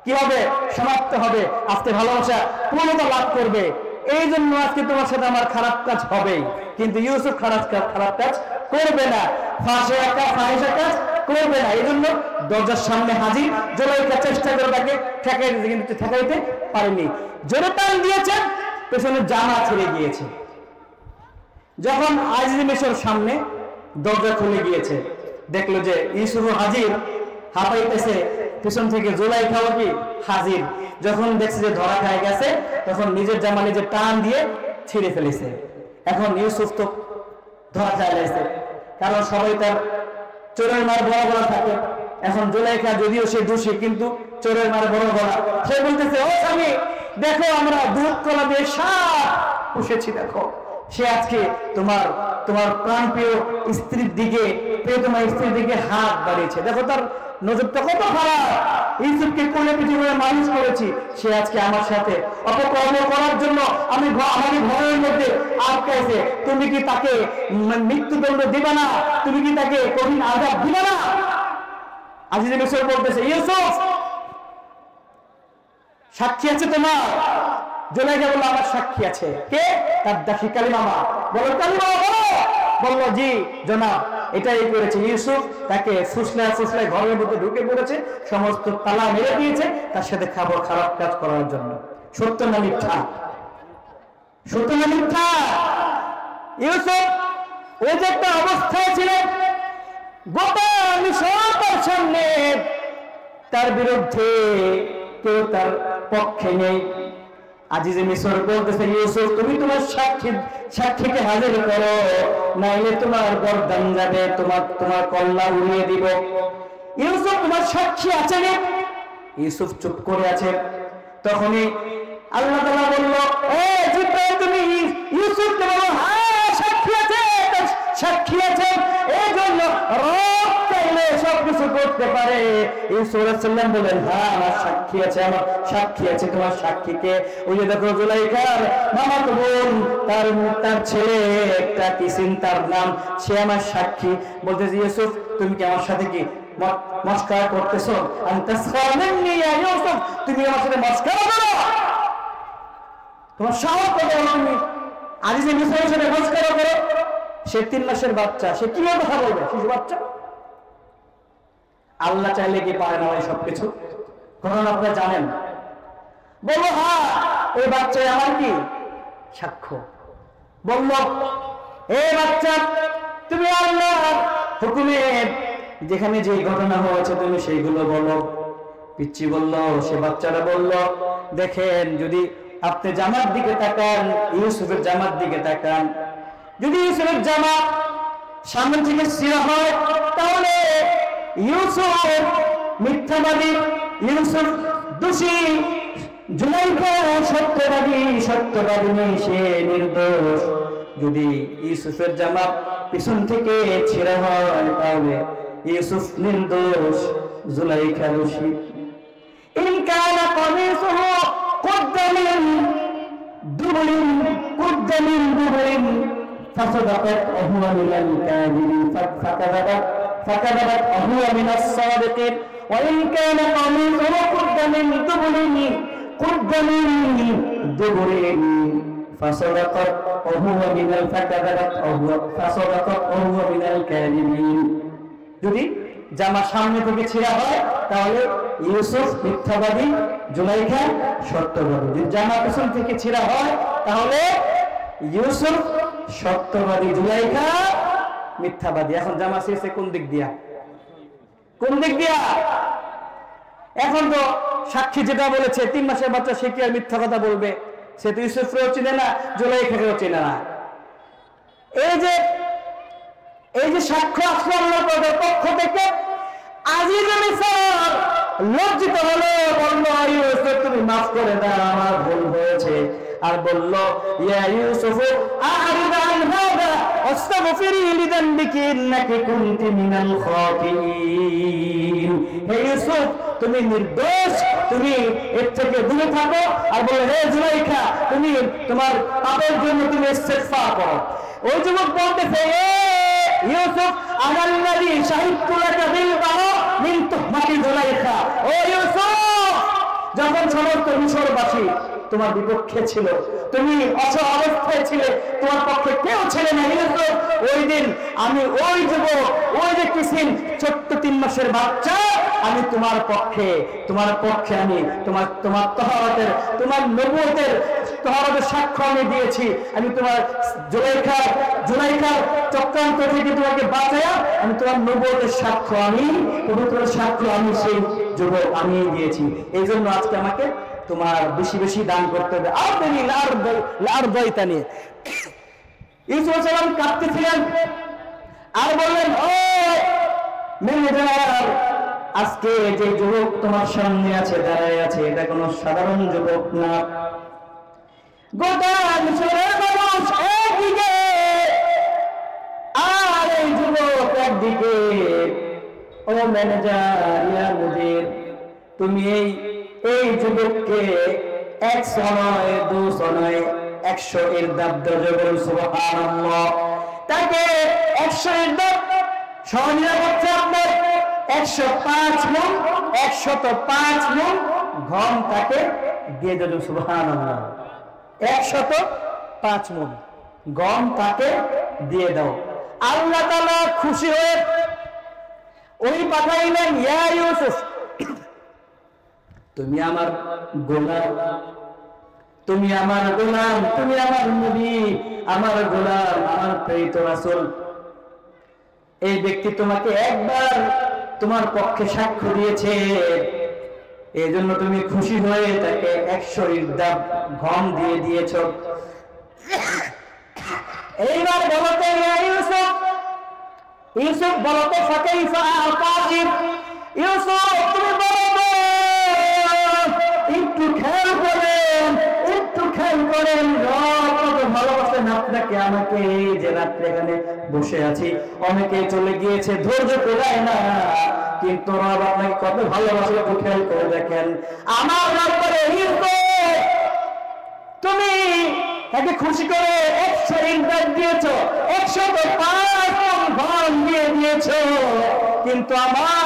কি হবে? সমাপ্ত হবে। আজকে ভালোবাসা পূর্ণতা লাভ করবে, এই জন্য আজকে তোমার সাথে আমার খারাপ কাজ হবে। কিন্তু ইউসুফ খারাপ কাজ করবে না, ফাহিশা কাজ করবে না। এই জন্য দরজার সামনে হাজির। জুলাইখা চেষ্টা করে তাকে ঠেকাই দিতে, কিন্তু ঠেকাইতে পারেনি। জোরে টান দিয়েছেন, পেছনে জামা ছেড়ে গিয়েছে। যখন আজিজ মিশর সামনে দরজা খুলে গিয়েছে, দেখলো যে ইউসুফ হাজির, হাঁপাইতেছে, পেছন থেকে জুলাইখাও কি হাজির। যখন দেখছে যে ধরা খায় গেছে, তখন নিজের জামা নিজে টান দিয়ে ছিঁড়ে ফেলেছে। এখন ইউসুফ তো ধরা খায় গেছে, কারণ সবাই তার চোরের মার বড় গলা থাকে। এখন জুলাইখা যদিও সে দোষী, কিন্তু চোরের মার বড় গলা। সে বলতেছে, ও স্বামী দেখো, আমরা দুধ কলা দিয়ে সাপ পুষেছি, দেখো। সে আজকে তোমার প্রাণপ্রিয় স্ত্রীর দিকে, প্রিয়তমা স্ত্রীর দিকে হাত বাড়িয়েছে, দেখো তার নজরটা কত খারাপ। ইউসুফকে কোলে পিঠে করে মানুষ করেছি, সে আজকে আমার সাথে অপকর্ম করার জন্য আমাদের ঘরের মধ্যে আটকাইছে। তুমি কি তাকে মৃত্যুদণ্ড দিবে না? তুমি কি তাকে কঠিন আযাব দিবে না? আজিজ মিশর বলতেছে, ইউসুফ সাক্ষী আছে তোমার? জুলাইখা বলল, আমার সাক্ষী আছে। কে? তার দাসী কালিমা মা। বলো কালিমা বলো। বলল, জি জনাব, এটাই করেছে। ইউসুফ তাকে ফুসলায় ঘরের মধ্যে ঢুকে পড়েছে, সমস্ত তালা মেরে দিয়েছে তার সাথে খাবার খারাপ কাজ করার জন্য। সত্য না মিথ্যা? সত্য না মিথ্যা? ইউসুফ ওই যে একটা অবস্থায় ছিলেন, গোটা মিশরের সামনে তার বিরুদ্ধে কেউ তার পক্ষে নেই। আজিজে মিশর বলতেছে, ইউসুফ তুমি তোমার সাক্ষীকে হাজির করো, নাইলে তোমার গর্দান যাবে, তোমার কল্লা উড়িয়ে দিব। ইউসুফ তোমার সাক্ষী আছে না? ইউসুফ চুপ করে আছে। তখনই আল্লাহ তাআলা বলল, এ জিব্রাইল তুমি ইউসুফকে বলো, হ্যাঁ সাক্ষী আছে, সাক্ষী আছে, এই জন্য রব চাইলে সবকিছু করতে পারে। ইউসুফ আলাইহিস সালাম বলেন, হ্যাঁ আমার সাক্ষী আছে, আমার সাক্ষী আছে। তোমার সাক্ষীকে? ওই যে দেখো জুলাইখার মামাতো বোন, তার ছেলে একটা কিসিন তার নাম, সে আমার সাক্ষী। বলতেছে, ইউসুফ তুমি কি আমার সাথে কি মস্করা করতেছো? তুমি আমার সাথে মস্করা করো? তোমার সাহস কত? তুমি আজিজে মিশরের সাথে মস্করা করো? সে 3 মাসের বাচ্চা, সে কিভাবে কথা বলবে? শিশু বাচ্চা। আল্লাহ চাইলে কি পারে না সবকিছু? ঘটনা আপনারা জানেন। বললো, হ্যাঁ ওই বাচ্চা আমার কি সাক্ষ্য। বলল, এ বাচ্চা তুমি আল্লাহর হুকুমে যেখানে যে ঘটনা হয়েছে তুমি সেইগুলো বলো। পিচ্চি বলল, সে বাচ্চারা বলল, দেখেন যদি আপনি জামার দিকে তাকান, ইউসুফের জামার দিকে তাকান, যদি ইউসুফের জামা সামনে থেকে ছিঁড়া হয় তাহলে ইউসুফ মিথ্যাবাদী, ইউসুফ দোষী, জুলাইখা সত্যবাদী নেই, সে নির্দোষ। যদি ইউসুফের জামা পিছন থেকে ছিঁড়া হয় তাহলে ইউসুফ নির্দোষ, জুলাইখা দোষী। ইন কানা কমিসুহু কুদ্দা মিন দুবুরিন فصدقت وهو من الكاذبين فكذبت وهو من الصادقين وإن كان قميصه قد من دبر فصدقت وهو من الكاذبين। যদি জামা সামনে থেকে ছিঁড়া হয় তাহলে ইউসুফ মিথ্যাবাদী, জুলাইখা সত্যবাদী। যদি জামা পেছন থেকে ছিঁড়া হয় তাহলে ইউসুফ সত্যবাদী, জুলাইখা মিথ্যাবাদী। এখন জামা ছিঁড়ছে কোন দিক দিয়া? কোন দিক দিয়া? এখন তো সাক্ষী যেটা বলেছে 3 মাসের বাচ্চা, সে কি আর মিথ্যা কথা বলবে? সে তো ইউসুফকেও চিনে না, জুলাইখাকেও চিনে না। এই যে সাক্ষ্য আসলো আল্লাহর পক্ষ থেকে, আজিজ মিসর লজ্জিত হলো, বলল ইউসুফ তুমি মাফ করে দাও, আমার ভুল হয়েছে। আর বলল ইয়া ইউসুফ আ'রিদ আন হাদা ওয়াস্তাগফিরি লিযানবিকি ইন্নাকি কুনতি মিনাল খাতিঈন। হে ইউসুফ তুমি নির্দোষ, তুমি এর থেকে দূরে থাকো। আর বলে হে জুলাইখা তুমি তোমার পাপের জন্য তুমি ইস্তিগফার করো। ওই যুবক বলতেছে এ ইউসুফ আনাল্লাযী শাহিদতু লাকা বিল বারা মিন তুহমাতি জুলাইখা। ও ইউসুফ, যখন সমস্ত মিশরবাসী তোমার বিপক্ষে ছিল, তুমি অসহায় অবস্থায় ছিলে, তোমার পক্ষে কেউ ছিল না ইউসুফ, ওই দিন আমি ওই যুবক, ওই যে কিসিন ছোট্ট 3 মাসের বাচ্চা, আমি তোমার পক্ষে আমি তোমার তহরাতের, তোমার নবুয়তের তহরাতের সাক্ষ্য আমি দিয়েছি। আমি তোমার জুলাইখার চক্রান্ত থেকে তোমাকে বাঁচায়া আমি তোমার নবুয়তের সাক্ষ্য, আমি পবিত্র সাক্ষ্য, আমি সেই যুবক আমি দিয়েছি। এই জন্য আজকে আমাকে তোমার বেশি বেশি দান করতে হবে। আর দইতানি ইউসুফ আলাইহিস সালাম কাঁদতেছিলেন আর বললেন ও ম্যানেজার, আজকে যে যুবক তোমার সামনে আছে, দাঁড়ায় আছে, এটা কোনো সাধারণ যুবক না। গোটা মিশরের মানুষ একদিকে আর এই যুবক একদিকে। ও ম্যানেজার, ইয়া মুদির, তুমি এই যুবককে 100 নয় 200 নয় 100 ইরদাব দরজা সুবহানাল্লাহ, তাকে 100 ইরদাব সহনিয়া করছে আপনার 105 মণ 105 মণ গম তাকে দিয়ে দেব সুবহানাল্লাহ। 105 মণ গম তাকে দিয়ে দাও। আল্লাহ তাআলা খুশি হয়ে ওই পাঠাইলেন ইয়া ইউসুফ তুমি আমার গোলাম, তুমি আমার গোলাম, তুমি আমার নবী, আমার গোলাম, আমার প্রেরিত রাসূল। এই ব্যক্তি তোমাকে একবার তোমার পক্ষে সাক্ষ্য দিয়েছে, এই জন্য তুমি খুশি হয়ে তাকে 100 ইরদাব গম দিয়ে দিয়েছ। এইবার বলতে ইউসুফ, ইউসুফ বলতে ফাকাইফা আতাজিব, ইউসুফ তুমি বলো, একটু খেয়াল করেন কত ভালোবাসেন আপনাকে আমাকে, যে রাত্রে এখানে বসে আছি, অনেকে চলে গিয়েছে, ধৈর্য পেলায় না, কিন্তু রব আপনাকে কত ভালোবাসে, একটু খেয়াল করে দেখেন। আমার ব্যাপারে তুমি তাকে খুশি করে 100 ইরদাব দিয়েছো, 105 গম দিয়ে দিয়েছো, কিন্তু আমার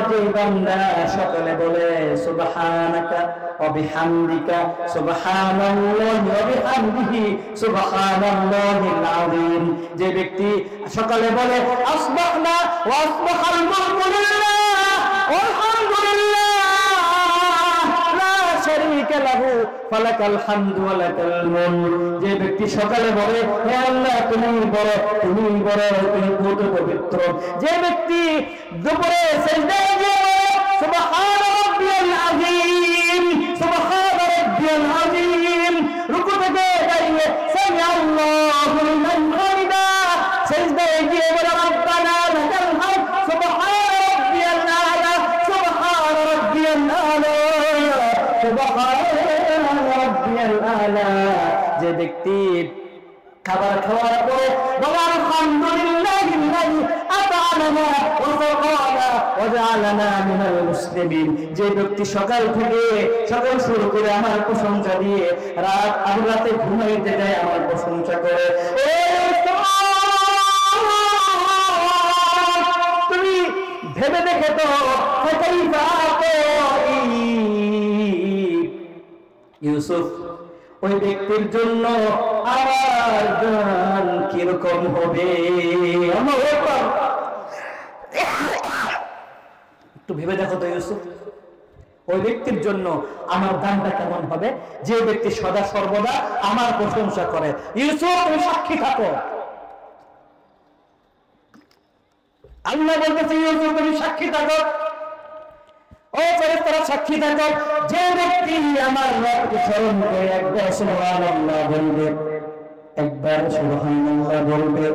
যে বান্দা সকলে বলে সুবহানাকা ওয়া বিহামদিকা সুবহানাল্লাহি ওয়া বিহামদিহি সুবহানাল্লাহিল আযীম। যে ব্যক্তি সকালে বলে আসবাহনা ওয়া আসবাহাল মুলকু লিল্লাহ ওয়ালহামদুলিল্লাহ লা শারীকা লাহু ফালাকাল হামদু ওয়া লাকাল মুলক, যে ব্যক্তি সকালে বলে হে আল্লাহ তুমি বড়, তুমি পবিত্র, যে ব্যক্তি দুপুরে সিজদায় গিয়ে সুবহান রাব্বিয়াল আযীম, সুবহান রাব্বিয়াল আযীম, রুকু থেকে দাঁড়িয়ে সামি আল্লাহু লিমান হামিদা, সিজদায় গিয়ে বলে রব্বানা লাকাল হামদ, সুবহান রাব্বিয়াল আ'লা, সুবহান রাব্বিয়াল আ'লা, সুবহান রাব্বিয়াল আ'লা। যে ব্যক্তি খাবার খাওয়ার পরে বলে আলহামদুলিল্লাহিল্লাযী আত'আমানা ওয়া সাকানা ওয়া জা'আলানা মিনাল মুসলিমিন, যে ব্যক্তি সকাল শুরু করে আমার প্রশংসা দিয়ে রাতে ঘুমাইতে যায় আমার প্রশংসা করে। তুমি ভেবে দেখে তো ইউসুফ, ওই ব্যক্তির জন্য আমার জান কি কিরকম হবে। একটু ভেবে দেখো তো ইউসুফ, ওই ব্যক্তির জন্য আমার দানটা কেমন হবে, যে ব্যক্তি সদা সর্বদা আমার প্রশংসা করে। ইউসুফ, তুমি সাক্ষী থাকো। আল্লাহ বলতেছে, ইউসুফ তুমি সাক্ষী থাকো। ও ফেরেশতারা সাক্ষী থাকো, যে ব্যক্তি আমার রবকে স্মরণ করে একবার সুবহানাল্লাহ বলবে, একবার সুবহানাল্লাহ বলবে,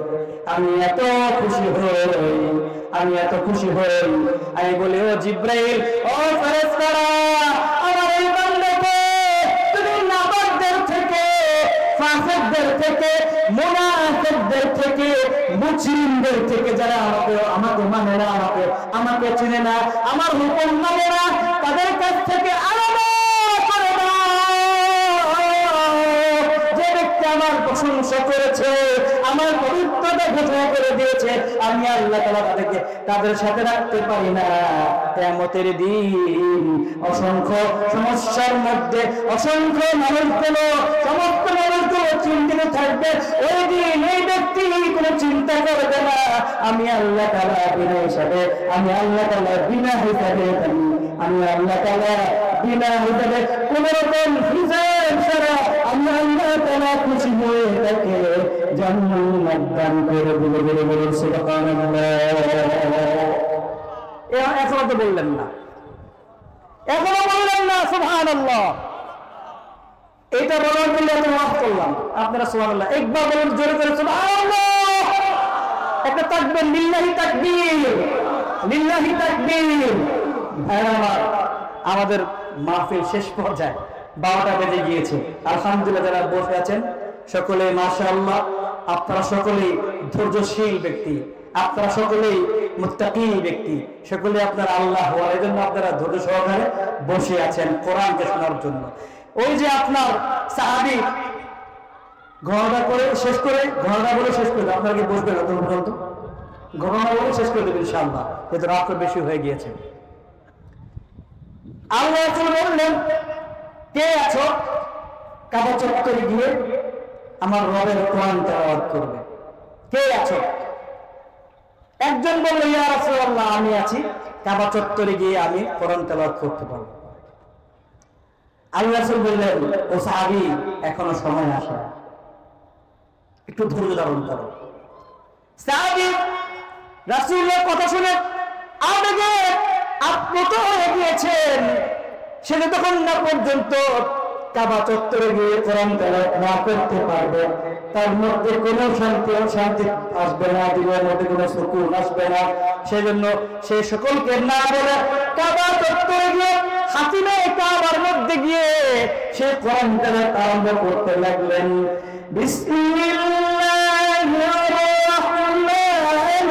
আমি এত খুশি হই, আমি এত খুশি হই। আমি বলি, ও জিব্রাইল, ও ফেরেশতারা, আমার এই বান্দাকে তুমি নাবাদদের থেকে, ফাসিকদের থেকে, মুনাফিকদের থেকে, মুজরিমদের থেকে, যারা আমাকে মানে না, আমাকে চিনে না, আমার হুকুম মানে না, তাদের কাছ থেকে আলাদা করে দাও। যে ব্যক্তি আমার প্রশংসা করেছে, আমার পবিত্রতা ঘোষণা করে দিয়েছে, আমি আল্লাহ তাআলা তাদের সাথে রাখতে পারি না। কিয়ামতের দিন অসংখ্য সমস্যার মধ্যে অসংখ্য মানুষগুলো, সমস্ত মানুষগুলো চিন্তিত থাকবে। ওই দিন এই ব্যক্তি কোনো চিন্তা করবে না, আমি আল্লাহ তাআলা বিনা হিসাবে, আমি আল্লাহ তাআলা বিনা হিসাবে, আমি আল্লাহ তাআলা বিনা হিসাবে কোন রকম হিসাব ছাড়া আমি আল্লাহ তাআলা খুশি হয়ে তাকে জান্নাত দান করে দিবে বলে বলেন সুবহানাল্লাহ। এখনো তো বললেন না, এখনো বললেন না সুবহানাল্লাহ। এটা বলার জন্য এত মাফ করলাম, আপনারা সুবহানাল্লাহ একবার বলুন জোরে করে সুবহানাল্লাহ। একটা তাকবীর, লিল্লাহি তাকবীর, লিল্লাহি তাকবীর। আমাদের মাহফিল শেষ পর্যায়ে 12টা বেজে গিয়েছে। আলহামদুলিল্লাহ, যারা বসে আছেন সকলে মাশাআল্লাহ, আপনারা সকলেই ধৈর্যশীল ব্যক্তি, আপনারা সকলেই মুত্তাকি ব্যক্তি, সকলে আপনারা আল্লাহ ওয়ার, এই জন্য আপনারা ধৈর্য সহকারে বসে আছেন কোরআনকে শোনার জন্য। ওই যে আপনার সাহাবী ঘটনা করে শেষ করে, ঘটনা বলে শেষ করে, আপনারা কি বসবেন? ঘটনা বলে শেষ করে দেবেন ইনশাআল্লাহ, যেহেতু রাত বেশি হয়ে গিয়েছে। আল্লাহ রাসূল বললেন, কে আছো কাবা চত্বরে গিয়ে আমার রবের কোরআন তেলাওয়াত করবে? কে আছো? একজন বলল, ইয়া রাসূলুল্লাহ, আমি আছি, কাবা চত্বরে গিয়ে আমি কোরআন তেলাওয়াত করতে পারবো। আল্লাহ রাসূল বললেন, ও সাহাবী, এখনো সময় আসে, একটু ধৈর্য ধারণ করো। সাহাবী রাসূলের কথা শুনে আবেগে আপ্লুত হয়ে গিয়েছেন। সে যতক্ষণ না পর্যন্ত কাবা চত্বরে গিয়ে কোরআন তেলাওয়াত না করতে পারবে, তার মধ্যে কোনো শান্তি আসবে না, দিলের মধ্যে কোনো সুকুন আসবে না। সেজন্য সে সকলকে না বলে কাবা চত্বরে গিয়ে, হাতিমে কাবার মধ্যে গিয়ে সে কোরআন তেলাওয়াত আরম্ভ করতে লাগলেন। বিসমিল্লাহির রাহমানির রাহিম।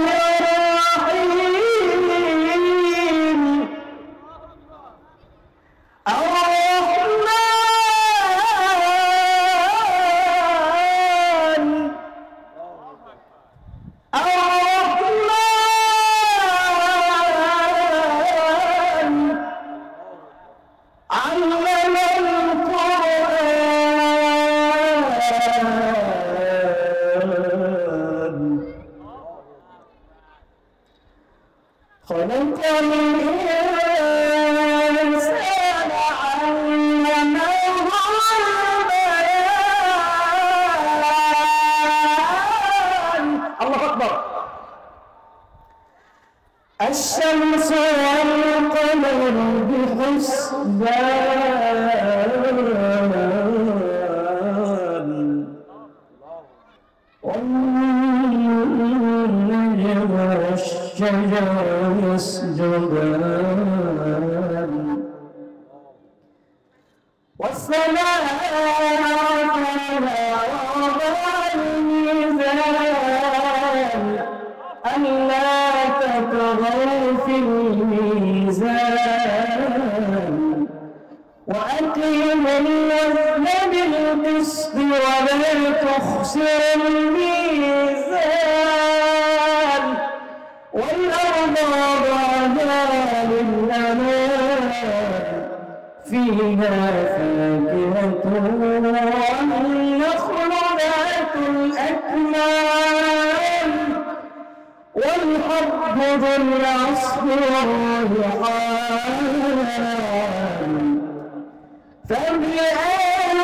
الشمس والقمر بحسبان والنجم والشجر يسجدان والسماء رفعها ووضع الميزان ألا تطغوا في الميزان وأقيموا الوزن بالقسط ولا تخسروا الميزان والأرض وضعها للأنام فيها فاكهة والنخل ذات الأكمام والحب ذو العصف والريحان فبأي آلاء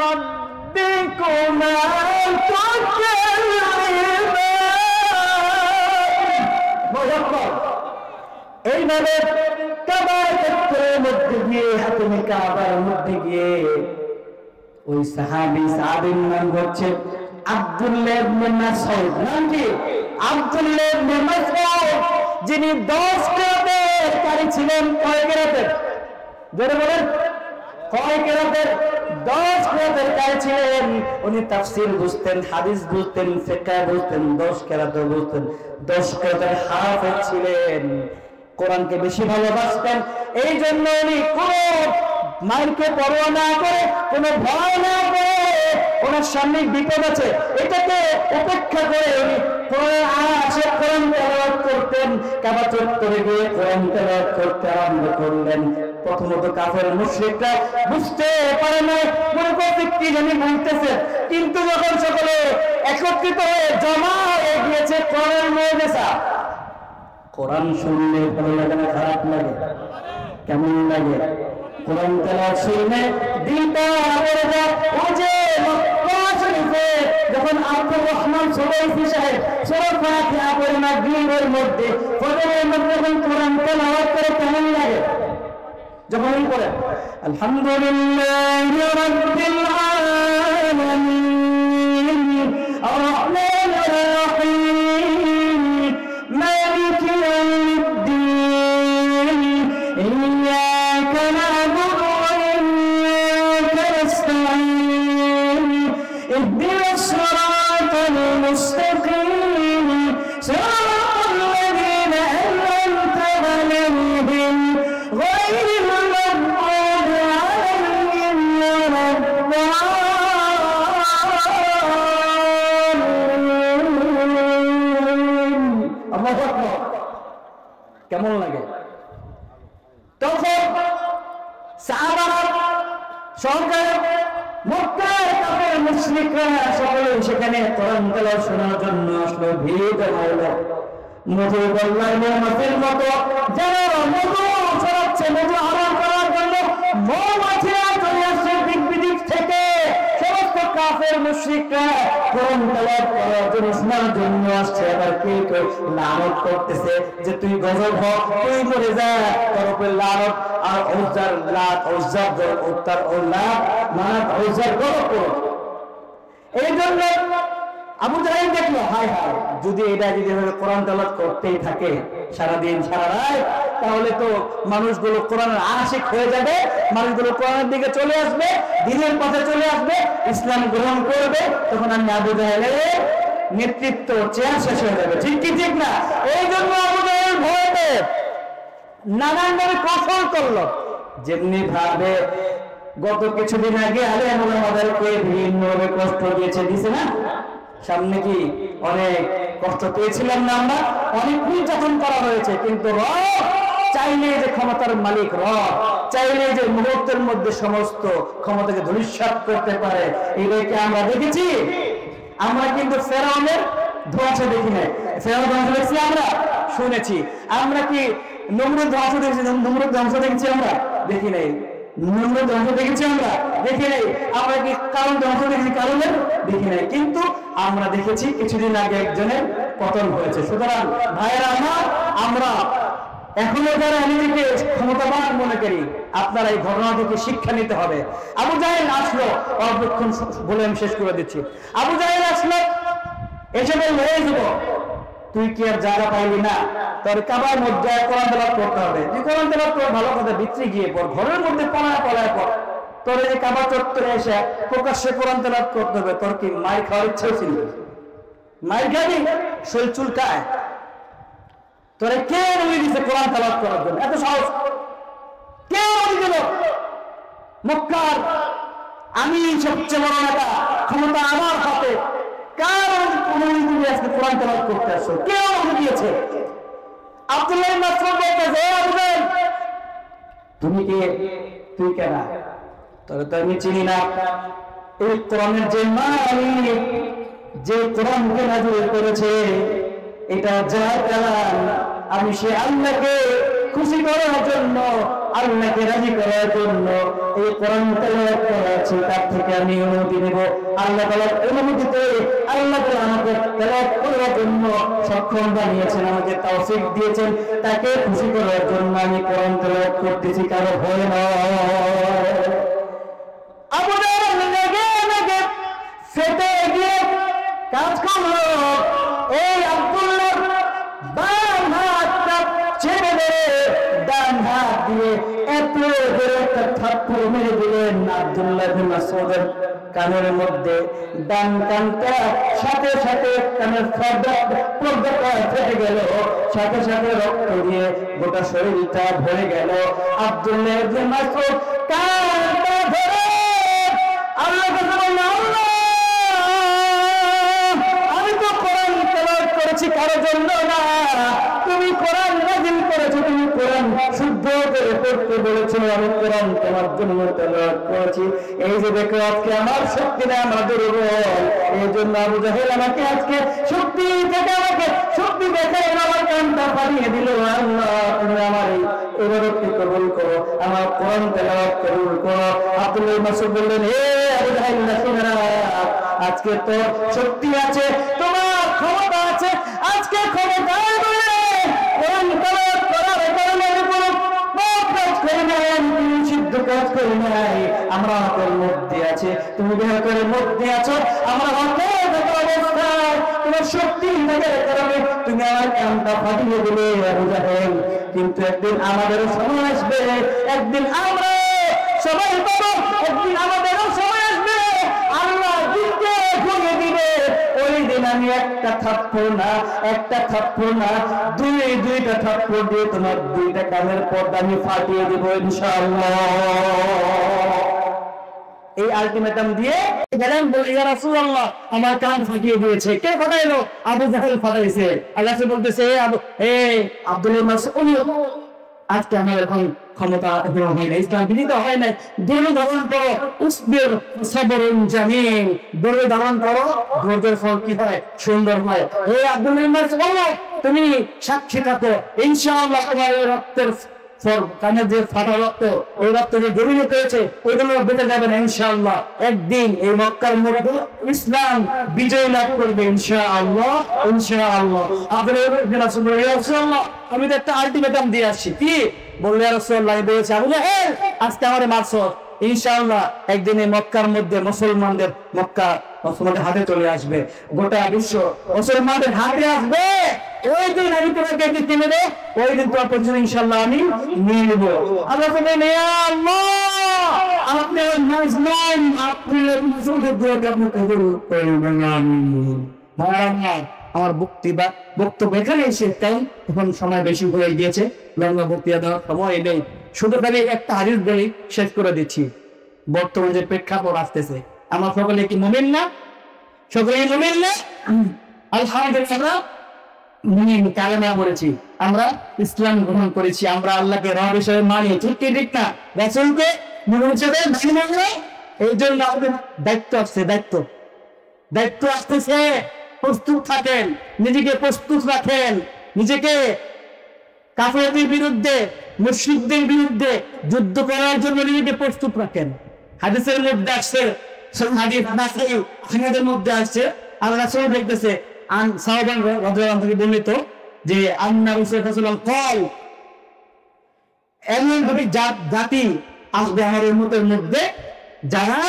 ربكما تكذبان এইভাবে কাবার চত্বরের মধ্যে গিয়ে হাতেমে কাবার মধ্যে গিয়ে ওই সাহাবী সাহাবীর নাম হচ্ছে আব্দুল্লাহ ইবনে মাসউদ। নাম কি? আব্দুল্লাহ ইবনে মাসউদ, যিনি 10 কেরাতের কারি ছিলেন। কয় কেরাতের? জোরে বলেন। কয় কেরাতের? 10 কেরাতের কারি ছিলেন। উনি তাফসীর বুঝতেন, হাদিস বুঝতেন, ফিকহ বুঝতেন, 10 কেরাত বুঝতেন, 10 কেরাতের হাফেজ ছিলেন। কোরআনকে বেশি ভালোবাসতেন। এই জন্য উনি কোন মাইরকে পরোয়া না করে, কোনো ভয় না করে, ওনার সামনে বিপদ আছে এটাকে উপেক্ষা করে উনি কোরআন তেলাওয়াত করতেন। কাবা চত্বরে গিয়ে কোরআন তেলাওয়াত করতে আরম্ভ করলেন। প্রথমত কাফের মুশরিকরা বুঝতে পারে না, মনে করতে কি জানি বলতেছে, কিন্তু যখন সকলে একত্রিত হয়ে জমা হয়ে গিয়েছে কোরআনের মুজিজা, কোরআন শুনলে ভালো লাগে না খারাপ লাগে? কেমন লাগে? কোরআন তেলাওয়াত শুনে দিলটা ভরে যায়। ওই যে মক্কা শরীফে যখন আব্দুর রহমান সুলাইসি সাহেব সূরা ফাতিহা পড়ে মাগরিবের মধ্যে, ফজরের মধ্যে যখন কোরআন তেলাওয়াত করে কেমন লাগে? যখন পড়ে আলহামদুলিল্লাহি রাব্বিল আলামিন আর রহমানির রহিম মালিকি ইয়াউমিদ্দিন ইয়্যাকা না'বুদু ওয়া ইয়্যাকা নাস্তাঈন ইহদিনাস সিরাতাল মুস্তাকিম সিরাতাল লাযীনা আন'আমতা আলাইহিম গায়রিল মাগদূবি আলাইহিম ওয়ালাদ-দাল্লিন। আল্লাহু আকবার। কেমন লাগে? তখন সাহাবারা সরকার মক্কার কাফের মুশরিকরা সকলে সেখানে কোরআন তেলাওয়াত শোনার জন্য আসলো, ভিড় জমা হলো। মধু বল্লার নিয়ামতের মতো যেন মধু ছড়াচ্ছে, মধু আহরণ করার জন্য মৌমাছিরা চলে আসছে দিক বিদিক থেকে। সমস্ত কাফের মুশরিকরা কোরআন তেলাওয়াত করার জন্য শোনার জন্য আসছে। আবার কেউ কেউ লানত করতেছে যে তুই গজব হ, তুই মরে যা, তোর উপরে লানত আর উজ্জার লাত উজ্জার উত্তর ও লাত মানাত উজ্জার গজব করো। এই জন্য আবু জাহেল দেখলো, হায় হায়, যদি এটা যদি কোরআন তেলাওয়াত করতেই থাকে সারাদিন সারা রাত, তাহলে তো মানুষগুলো কোরআনের আশিক হয়ে যাবে, মানুষগুলো কোরআনের দিকে চলে আসবে, দ্বীনের পথে চলে আসবে, ইসলাম গ্রহণ করবে। তখন আমি আবু জাহেলের নেতৃত্ব চেয়ার শেষ হয়ে যাবে। ঠিক কি ঠিক না? এই জন্য আবু জাহেল ভয়তে নানান ভাবে কৌশল করলো। যেমনি ভাবে গত কিছুদিন আগে আলে আমাদেরকে বিভিন্ন ভাবে কষ্ট দিয়েছে না? সামনে কি অনেক কষ্ট পেয়েছিলাম না আমরা? অনেক নির্যাতন করা হয়েছে, কিন্তু রব চাইলে যে ক্ষমতার মালিক, রব চাইলে যে মুহূর্তের মধ্যে সমস্ত ক্ষমতাকে ধূলিসাৎ করতে পারে, এটাকে আমরা দেখেছি। আমরা কিন্তু ফেরাউনের ধ্বংস দেখি নাই। ফেরাউন ধ্বংস দেখছি আমরা, শুনেছি। আমরা কি নমরুদ ধ্বংস দেখেছি? নমরুদ ধ্বংস দেখেছি আমরা? দেখি নাই। নমরুদ ধ্বংস দেখেছি আমরা? দেখি নাই। আমরা কি কারণ ধ্বংস দেখেছি? কারণের দেখি নাই। কিন্তু আমরা দেখেছি কিছুদিন আগে একজনের পতন হয়েছে। সুতরাং ভাইয়েরা আমার, আমরা এখনো যারা নিজেকে ক্ষমতাবান মনে করি, আপনারা এই ঘটনা থেকে শিক্ষা নিতে হবে। আবু জাহেল আসলো, অল্পক্ষণ বলে আমি শেষ করে দিচ্ছি। আবু জাহেল আসলো, এসে বলল, এই যুবক, তুই কি আর জায়গা পাইলি না? তোর কাবার মধ্যে কোরআন তেলাওয়াত করতে হবে। তুই কোরআন তেলাওয়াত করে ভালো কথা ভিতরে গিয়ে পড়, ঘরের মধ্যে পড়ায় পড়। তোর এই কাবা চত্বরে এসে প্রকাশ্যে কোরআন তেলাওয়াত করতে হবে। তোর কি মাইর খাওয়ার ইচ্ছা ছিল? মাইর খাবি? শরীর চুলকায়। তোরে কে বলে দিছে কোরআন তেলাওয়াত করার জন্য? এত সাহস কে বলে দিল? মক্কার আমি সবচেয়ে বড় নেতা, ক্ষমতা আমার হাতে, কার অনুমতি তুমি আজকে কোরআন তেলাওয়াত করতে আসছো? কে অনুমতি দিয়েছে? আব্দুল্লাহ ইবনে মাসউদ বলতেছে, আবু জাহেল, তুমি কে? তুই কেনা? তোরে তো আমি চিনি না। এই কোরআনের যে মালিক, যে কোরআনকে নাযিল করেছে, এটা যার কালাম, আমি সে আল্লাহকে খুশি করার জন্য, আল্লাহকে রাজি করার জন্য এই কোরআন তেলাওয়াত করেছি, তার থেকে আমি অনুমতি নেব। আল্লাহ তাআলার অনুমতিতে আল্লাহ তাআলা আমাকে তেলাওয়াত করার জন্য সক্ষম বানিয়েছেন, আমাকে তৌফিক দিয়েছেন, তাকে খুশি করার জন্য আমি কোরআন তেলাওয়াত করতেছি, কারো ভয় নয়। আবু জাহেল লেগে ফেটে গিয়ে কাজ করলো, এই আব্দুল্লাহ বাম হাতটা ছেড়ে দিয়ে ডান হাত দিয়ে এত জোরে একটা থাপ্পড় মেরে দিলেন আব্দুল্লাহ ইবনে মাসউদের কানের মধ্যে। ডান কানটা সাথে সাথে কানের পর্দাটা ফেটে গেল, সাথে সাথে রক্ত দিয়ে গোটা শরীরটা ভরে গেল। আব্দুল্লাহ ইবনে মাসউদ কানটা ধরে আল্লাহকে বললেন, আল্লাহ, আমি তো কোরআন তেলাওয়াত করেছি কারো জন্য না, তুমি কোরআন নাযিল করেছো, তুমি কোরআন শুদ্ধ করে পড়তে বলেছো, আমি কোরআন তোমার জন্য তেলাওয়াত করেছি। এই যে দেখো আজকে আমার শক্তি না, আমার দুর্বল, এই জন্য আবু জাহেল আমাকে আজকে শক্তি থেকে আমাকে শক্তি দেখে আমার কানটা ফাটিয়ে দিল। আল্লাহ, তুমি আমার এই ইবাদতকে কবুল করো, আমার কোরআন তেলাওয়াত কবুল করো। আব্দুল্লাহ মাসউদ বললেন, হে আবু জাহেল, শুনে রাখ, আজকে তো শক্তি আছে, তোমার ক্ষমতা আছে, আজকে ক্ষমতা কোরআন তেলাওয়াত করার কারণে কোনো পাপ কাজ করে নাই, তুমি সিদ্ধ কাজ করে নাই, আমরা হাতের মধ্যে আছে, তুমি দেহের মধ্যে আছো, আমরা হাতে অবস্থায় তোমার শক্তি থাকার কারণে তুমি আমার কানটা ফাটিয়ে দিলে আবু জাহেল। কিন্তু একদিন আমাদেরও সময় আসবে, একদিন আমরা সবাই পাবো, একদিন আমাদেরও সময় আসবে, আল্লাহ দিনকে ঘুরিয়ে দিবে। ওই দিন আমি একটা থাপ্পড় না, একটা থাপ্পড় না, দুইটা থাপ্পড় দিয়ে তোমার দুইটা কানের পর্দা আমি ফাটিয়ে দিব ইনশাআল্লাহ। এই আলটিমেটাম দিয়ে গেলেন, বলি ইয়া রাসূলুল্লাহ, আমার কান ফাটিয়ে দিয়েছে। কে ফাটাইলো? আবু জাহেল ফাটাইছে। আল্লাহ বলতেছে, আব্দুল্লাহ মাসউদ, আজকে আমার এখন ক্ষমতা হয় না, ইসলাম বিনীত হয় নাই, ধৈর্য ধারণ করো, উসবির সাবরুন জামিল, ধৈর্য ধারণ করো, ধৈর্যের ফল কি হয়? সুন্দর হয়। হে আব্দুল্লাহ মাসউদ, তুমি সাক্ষী থাকো, ইনশাআল্লাহ তোমার রক্তের কানের যে ফাটা রক্ত, ওই রক্ত যে গরিব হয়েছে, ওইগুলো বেঁচে যাবে না ইনশাআল্লাহ। একদিন এই মক্কার মধ্যে ইসলাম বিজয় লাভ করবে ইনশাআল্লাহ, ইনশাআল্লাহ। আমি তো একটা আলটিমেটাম দিয়ে আসছি, কি বললে? রাসূলুল্লাহ বলেছে, আবু জাহেল, আজকে আমারে মারছো, ইনশাআল্লাহ একদিন এই মক্কার মধ্যে মুসলমানদের, মক্কা মুসলমানদের হাতে চলে আসবে, গোটা বিশ্ব মুসলমানদের হাতে আসবে। ওই দিন আমি তোমাকে কিনে দেব, ওই দিন তোমার পরিচয় ইনশাআল্লাহ আমি নিয়ে নেব। আল্লাহ বলেন, ইয়া আল্লাহ, আপনি মুসলিম, আপনি মুসলমানদের দোয়াকে আপনি কবুল করবেন। আমার বক্তব্য এখানে শেষ, তাই এখন সময় বেশি হয়ে গিয়েছে, লম্বা বক্তৃতা দেওয়ার সময় নেই। শুধু খালি একটা হাদিস বলে শেষ করে দিচ্ছি। বর্তমান যে প্রেক্ষাপট আসতেছে, আমরা সকলে কি মুমিন না? সকলে মুমিন না? আলহামদুলিল্লাহ, মুমিন কালেমা পড়েছি, আমরা ইসলাম গ্রহণ করেছি, আমরা আল্লাহকে রব হিসেবে মানি, ঠিক কি ঠিক না? রাসূলকে মুমিন হিসেবে মানি। এই জন্য আমাদের দায়িত্ব আসছে, দায়িত্ব আসতেছে। প্রস্তুত থাকেন, নিজেকে প্রস্তুত রাখেন, নিজেকে কাফেরদের বিরুদ্ধে, মুশরিকদের বিরুদ্ধে যুদ্ধ করার জন্য নিজেকে প্রস্তুত রাখেন। হাদিসের মধ্যে আসছে, হাদিস নাসাই হাদিসের মধ্যে আসছে, আল্লাহ রাসূল বলতেছে, আন সাহাবান রাদিয়াল্লাহু আনহু বর্ণিত যে আন্না রাসূলুল্লাহ কল, এমন ভাবে জাতি আসবে আমাদের উম্মতের মধ্যে যারা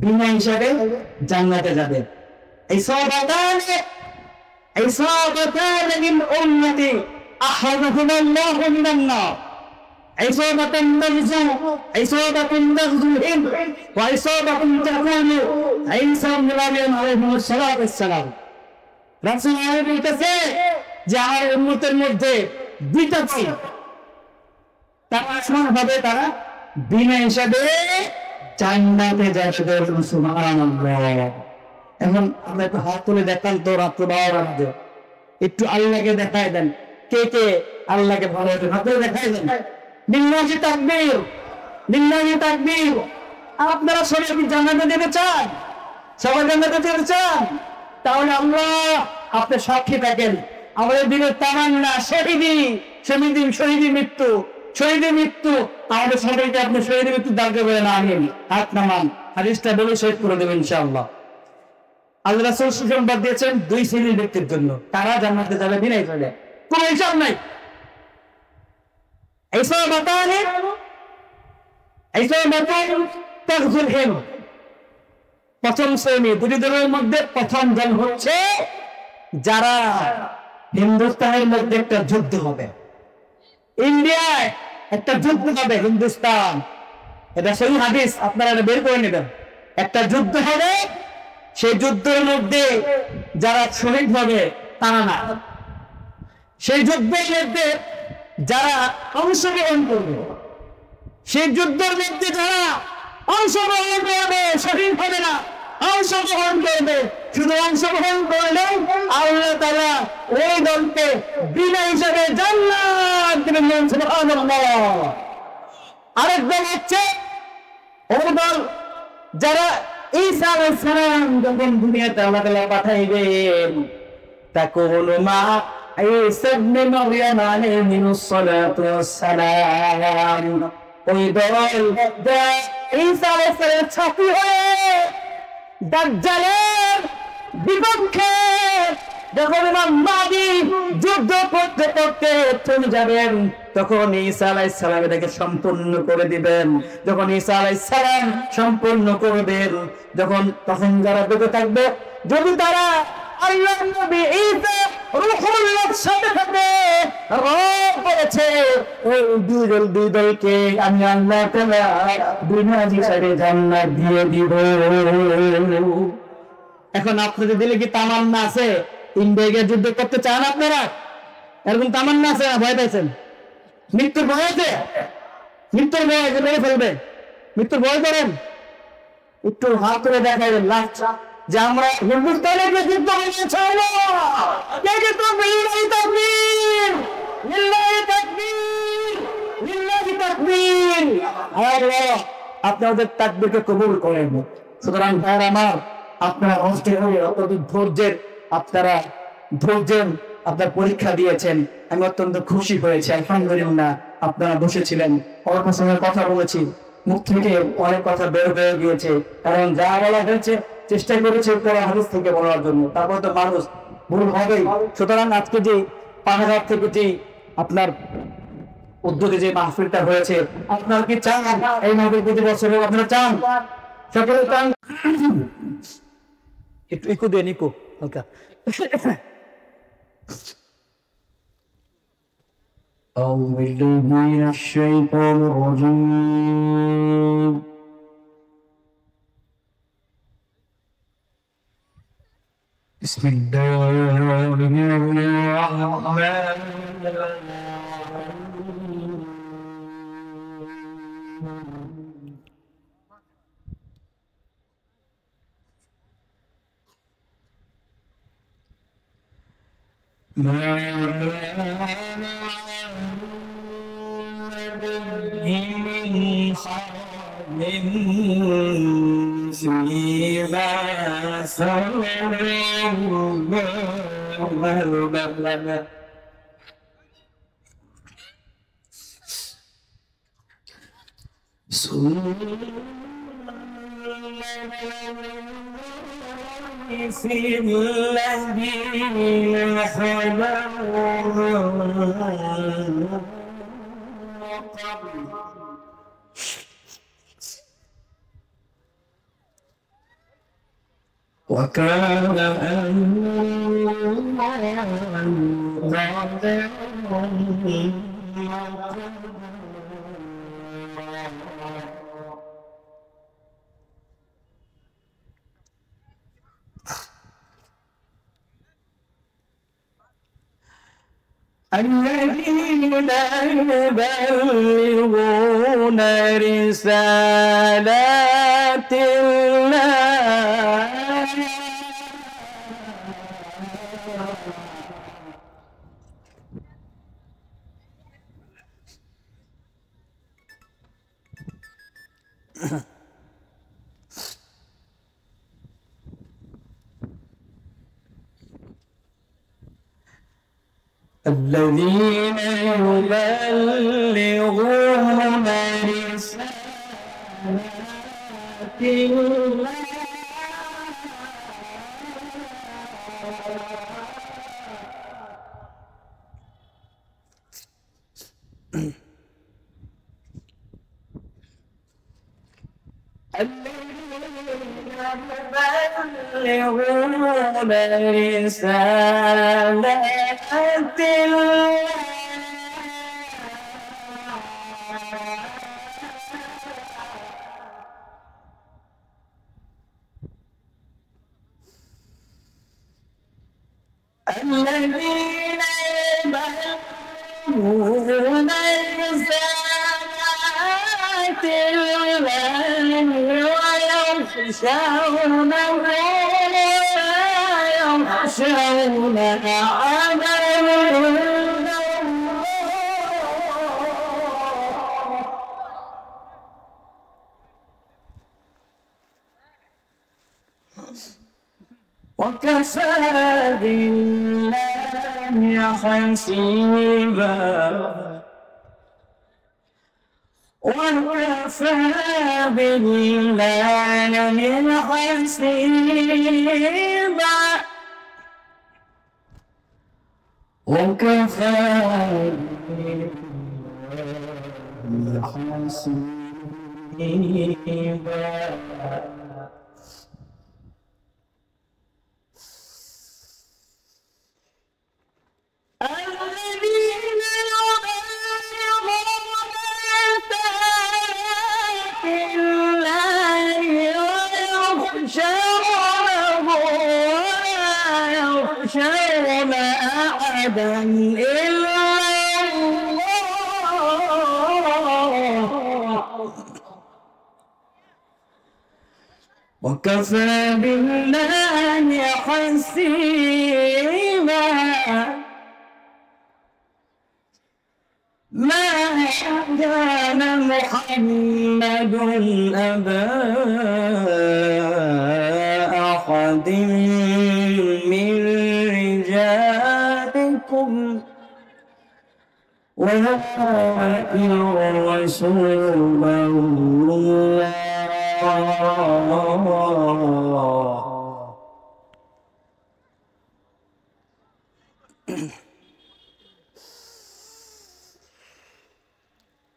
বিনা হিসাবে জান্নাতে যাবে। এই সাহাবাতান মিন উম্মতি আহরাজুহুল্লাহু মিনান নার, ইসাবাতুন নাগজু হিন্দ ওয়া ইসাবাতুন তাকুনু ঈসা ইবনে মারইয়াম আলাইহিস সালাতু ওয়াস সালাম। রাসূল বলতেছে যে আমার উম্মতের মধ্যে দুইটা ছিল, তারা সমানভাবে তারা বিনা হিসাবে জান্নাতে যায়। সুবহানাল্লাহ। এখন আমরা একটু হাত তুলে দেখান তো, রাত্র 12টার মধ্যে একটু আল্লাহকে দেখায় দেন, কে কে আল্লাহকে ভালোবাসেন, হাত তুলে দেখায় দেন। লিল্লাহি তাকবীর, লিল্লাহি তাকবীর। আপনারা সবাই কি জান্নাতে যেতে চান? সবাই জান্নাতে যেতে চান? তাহলে আল্লাহ আপনি সাক্ষী থাকেন, আমাদের দিনের তামান্না শহীদি মৃত্যু আমাদের সবাইকে আপনি শহীদি মৃত্যু দান করবেন। আমিন। হাত নামান, হাদিসটা বলে শহীদ করে দেবেন ইনশাআল্লাহ। আল্লাহ রাসূল সুসংবাদ দিয়েছেন দুই শ্রেণীর ব্যক্তির জন্য, তারা জান্নাতে যাবে বিনা হিসাবে, কোনো হিসাব নাই। প্রথম শ্রেণী দুটি দলের মধ্যে প্রথম দল হচ্ছে যারা হিন্দুস্তানের মধ্যে একটা যুদ্ধ হবে, ইন্ডিয়ায় একটা যুদ্ধ হবে, হিন্দুস্তান, এটা সহি হাদিস, আপনারা এটা বের করে নেবেন। একটা যুদ্ধ হবে, সেই যুদ্ধের মধ্যে যারা শহীদ হবে তারা না, সেই যুদ্ধের মধ্যে যারা অংশগ্রহণ করবে, সেই যুদ্ধের মধ্যে যারা অংশগ্রহণ করবে শহীদ হবে না, অংশগ্রহণ করবে। শুধু অংশগ্রহণ করলে আল্লাহ তাআলা ওই দলকে বিনা হিসাবে জান্নাত দিবেন। সুবহানাল্লাহ। আরেক দল হচ্ছে ওই দল যারা ঈসা আলাইহিস সালাম যখন দুনিয়াতে আল্লাহ তাআলা পাঠাইবেন, তাকুনু মা ঈসা ইবনে মারইয়াম আলাইহিস সালাতু ওয়াস সালাম, ওই দল ঈসা আলাইহিস সালামের ছাত্র হয়ে দাজ্জালের বিপক্ষে যখন ইমাম মাহদী যুদ্ধ করতে করতে থেমে যাবেন, তখন ঈসা আলাইহিস সালাম এটাকে সম্পূর্ণ করে দিবেন। যখন ঈসা আলাইহিস সালাম সম্পূর্ণ করবেন, তখন যারা বেঁচে থাকবে, যদি তারা আল্লাহর নবী ঈসা রূহুল্লাহর সাথে থাকে, রব বলেছে ওই দুই দলকে আমি আল্লাহ তাআলা বিনা হিসাবে জান্নাত দিয়ে দিব। এখন আপনাদের দিলে কি তামান্না আছে ইন্ডিয়া যুদ্ধ করতে চান? আপনারা এরকম তামান্না আছে? ভয় পাইছেন? মৃত্যুর ভয় আছে? মৃত্যুর ভয় আছে, মেরে ফেলবে, মৃত্যুর ভয় করেন? একটু হাত করে দেখাইবেন লাস্ট যে আমরা হিন্দুস্তানে যুদ্ধ আপনাদের তাকবীরকে কবুল করেন। সুতরাং ভাইরা আমার, আপনারা অস্থির হয়ে অত্যধিক ধৈর্যের আপনার পরীক্ষা দিয়েছেন, আমি অত্যন্ত খুশি হয়েছি। আলহামদুলিল্লাহ। আপনারা বসেছিলেন, অল্প সময় কথা বলেছি, মুখ থেকে অনেক কথা বের হয়ে গিয়েছে, কারণ যা বলা হয়েছে চেষ্টা করেছে কোরআন হাদিস থেকে বলার জন্য, তারপর তো মানুষ ভুল হবেই। সুতরাং আজকে যে পানাঘাট থেকে যে আপনার উদ্যোগে যে মাহফিলটা হয়েছে, আপনারা কি চান এই মাহফিল প্রতি বছর আপনারা চান? সকলে চান? একটু ইকো দেন, ইকো হালকা। أعوذ بالله من الشيطان الرجيم. بسم الله الرحمن وكان الذين يبلغون رسالات الله الذين يبلغون رسالات الله يبلغون رسالات الله الذين يبلغون رسالات الله ويخشونه ويخشون وكفى بالله حسيبا وكفى بالله حسيبا وكفى بالله حسيبا الذين يبلغون رسالات الله ويخشونه ولا يخشون أحدا إلا الله وكفى بالله حسيبا ما كان محمد أبا أحد من رجالكم ولكن رسول الله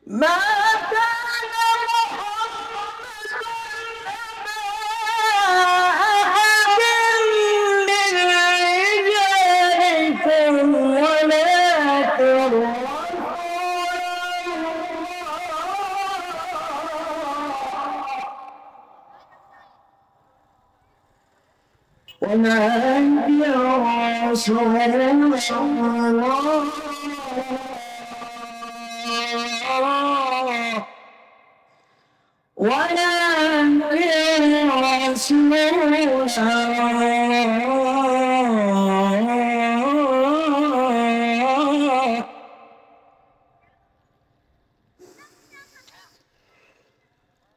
ما كان محمد أحد من رجالكم ولكن رسول الله ولكن رسول الله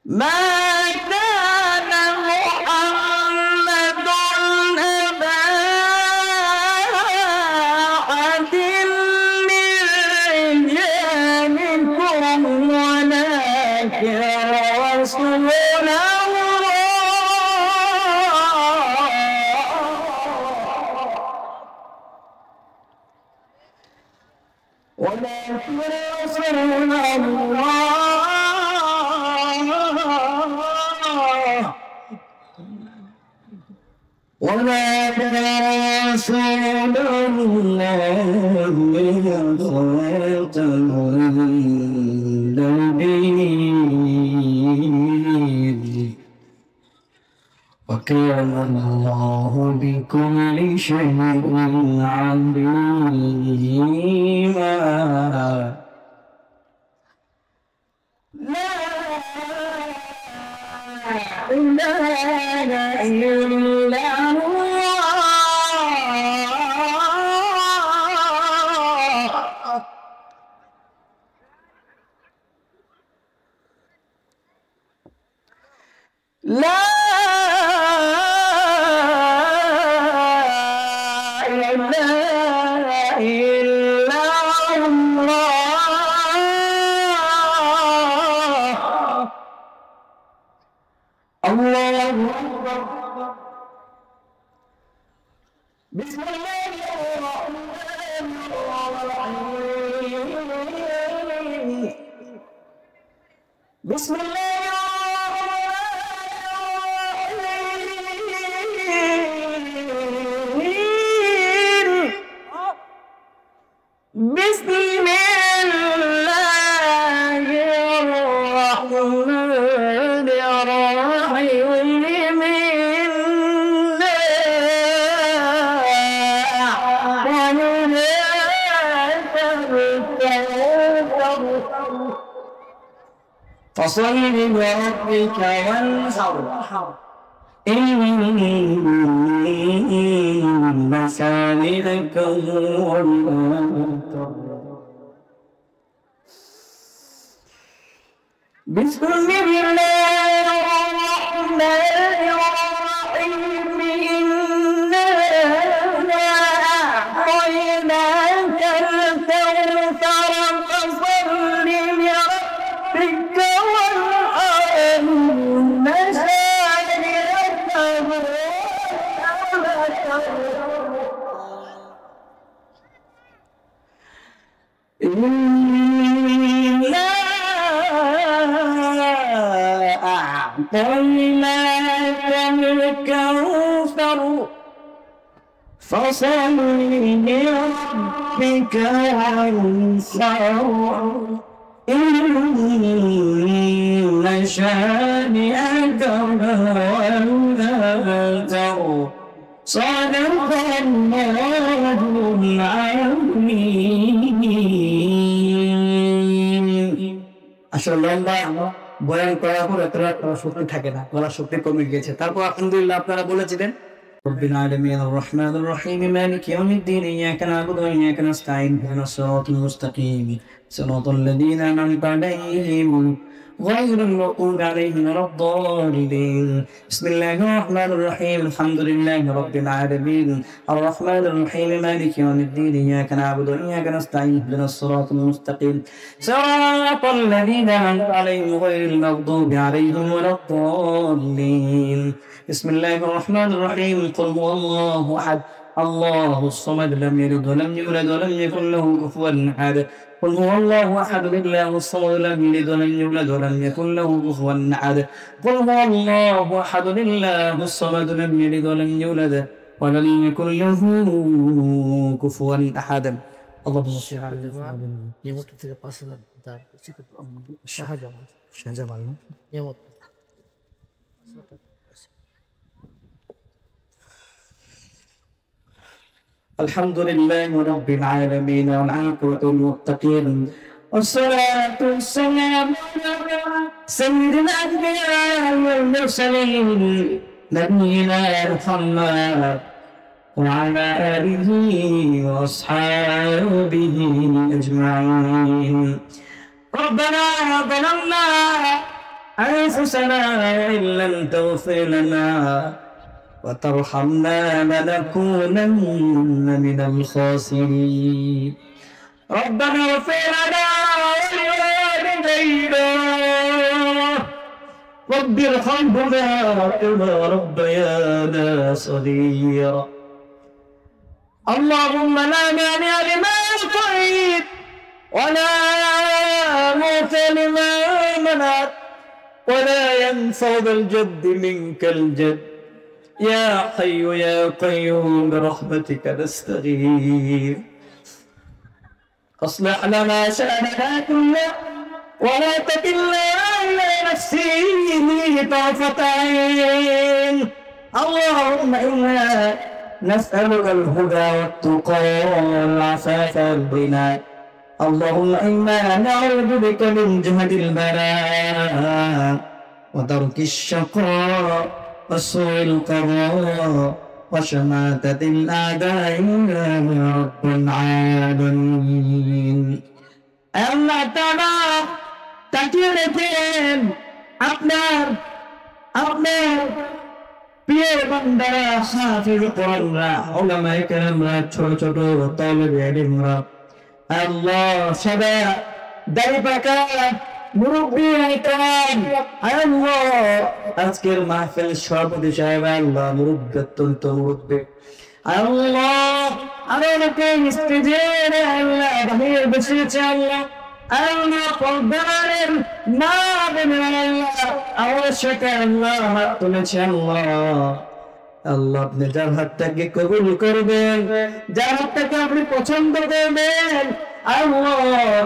ما كان محمد أبا أحد من رجالكم ولكن رسول الله ولكن رسول الله ولكن رسول الله خاتم النبيين وكان الله بكل شيء عليما لا إله إلا الله لا إله إلا بسم الله الرحمن الرحيم بسم الله بسم الله الرحمن الرحيم فصل لربك وانحر إن شانئك هو الأبتر بسم الله الرحمن الرحيم إنا أعطيناك الكوثر فصل لربك وانحر إن شانئك هو الأبتر إنا أعطيناك الكوثر فصل لربك وانحر إن شانئك هو الأبتر صدق الله العظيم আসলে লম্বা বয়ান করার পর এতটা শক্তি থাকে না, গলার শক্তি কমে গিয়েছে। তারপর আলহামদুলিল্লাহ আপনারা বলেছিলেন رب العالمين الرحمن الرحيم مالك يوم الدين إياك نعبد وإياك نستعين اهدنا الصراط المستقيم صراط الذين أنعمت عليهم غير المغضوب عليهم ولا الضالين بسم الله الرحمن الرحيم الحمد لله رب العالمين الرحمن الرحيم مالك يوم الدين إياك نعبد وإياك نستعين اهدنا الصراط المستقيم صراط الذين أنعمت عليهم غير المغضوب عليهم ولا الضالين بسم الله الرحمن الرحيم قل هو الله أحد الله الصمد لم يلد ولم يولد ولم يكن له كفوا أحد قل هو الله أحد الله الصمد لم يلد ولم يولد ولم يكن له كفوا أحد قل هو الله أحد الله الصمد لم يلد ولم يولد ولم يكن له كفوا أحد اللهم صل على الحمد لله رب العالمين والعاقبة للمتقين والصلاة والسلام على سيدنا الأنبياء والمرسلين نبينا محمد وعلى آله وأصحابه أجمعين ربنا ظلمنا أنفسنا وإن لم تغفر لنا وترحمنا لنكونن من الخاسرين ربنا اغفر لنا ولوالدينا رب ارحمهما كما ربيانا صغيرا اللهم لا مانع لما أعطيت ولا معطي لما منعت ولا ينفع ذا الجد منك الجد يا حي يا قيوم برحمتك نستغيث أصلح لنا شأننا كله ولا تكلنا إلى نفسي طرفة عين اللهم إنا نسألك الهدى والتقى والعفاف والغنى اللهم إنا نعوذ بك من جهد البلاء وترك الشقاء وسوء القضاء وشماتة الأعداء يا رب العالمين আল্লাহ তাআলা তাকিয়ে রেখেন আপনার প্রিয় বান্দা হাফিজ কোরআনরা উলামায়ে কেরামরা ছোট ছোট তালিবে ইলমরা আল্লাহ সদা দাড়ি পাকা মুরব্বী আইতাম আল্লাহ আজকের মাহফিল সভাপতি সাহেব আল্লাহ মুরব্বী অত্যন্ত মুরব্বী আল্লাহ আরে অনেকে স্টেজে আল্লাহ বাহির বসেছে আল্লাহ আল্লাহ পর্দারের না দেবেন আল্লাহ আমার সাথে আল্লাহ হাত তুলেছে আল্লাহ আল্লাহ আপনি যার হাতটাকে কবুল করবেন যার হাতটাকে আপনি পছন্দ করবেন আল্লাহ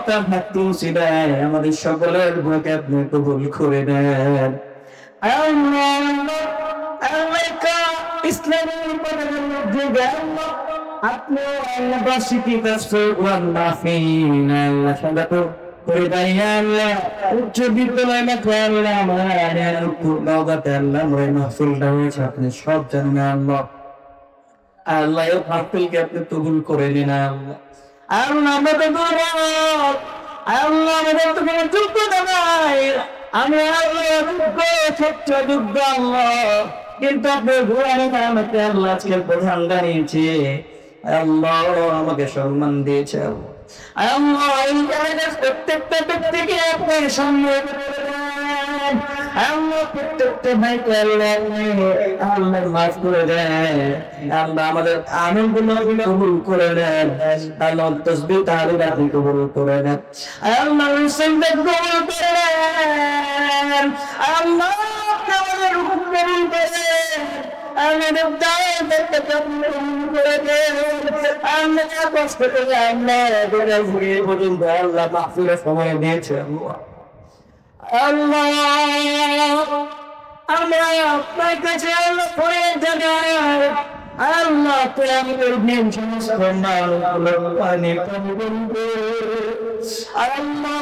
তার হাত তুলছি দেয় আমাদের সকলের ভোগে আপনি কবুল করে নেন আল্লাহ ইসলামের যুগে আল্লাহ আপনি আল্লাহ বাসিকি করে দেয় আল্লাহ উচ্চ বিদ্যালয় আল্লাহ মাহফিলটা হয়েছে আপনি সব জানেন আল্লাহ আল্লাহ মাহফিলকে আপনি কবুল করে নিন আল্লাহ আল্লাহ আমরা তো দুর্বল আল্লাহ আমাদের তো কোনো যোগ্যতা নাই আমরা আল্লাহ যোগ্য ছোট্ট যোগ্য আল্লাহ কিন্তু আপনি ঘুরানো আমাকে আল্লাহ আজকে প্রধান দাঁড়িয়েছে আল্লাহ আমাকে সম্মান দিয়েছে আল্লাহ প্রত্যেকটা ব্যক্তিকে আপনি সম্মান আল্লাহ প্রত্যেকটা ভাইকে আল্লাহ মাফ করে দেন আল্লাহ আমাদের আমলগুলো কবুল করে নেন আল্লাহ তাসবিহ তাহলিল আপনি কবুল করে নেন আল্লাহ সুন্নাত কবুল করে নেন আল্লাহ আমাদের হুকুম কবুল করে নেন আমাদের দাওয়াত কবুল করে নেন আমরা কষ্ট করে আমরা ঘুরে ঘুরে পর্যন্ত আল্লাহ মাহফিলের সময় দিয়েছে আল্লাহ আমরা আপনার কাছে আল্লাহ পড়ে জানাই আল্লাহ তুই আমাদের দিন সমস্ত পানি আল্লাহ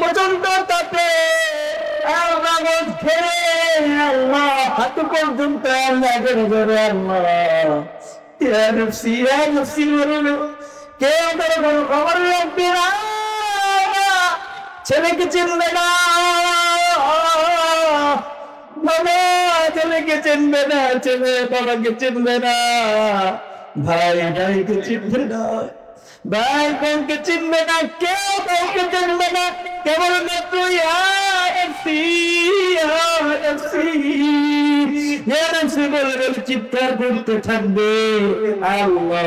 পর্যন্ত তাতে আল্লাহ ঘেরে আল্লাহ হাত পর্যন্ত আল্লাহ ঘেরে আল্লাহ নফসি বলল কে আমাদের কোনো খবর রাখবে না ছেলেকে চিনবে না বাবা ছেলেকে চিনবে না ছেলে বাবাকে চিনবে না ভাই ভাইকে চিনবে না ভাই বোনকে চিনবে না কেউ কাউকে চিনবে না কেবল তুই চিৎকার করতে থাকবে আল্লাহ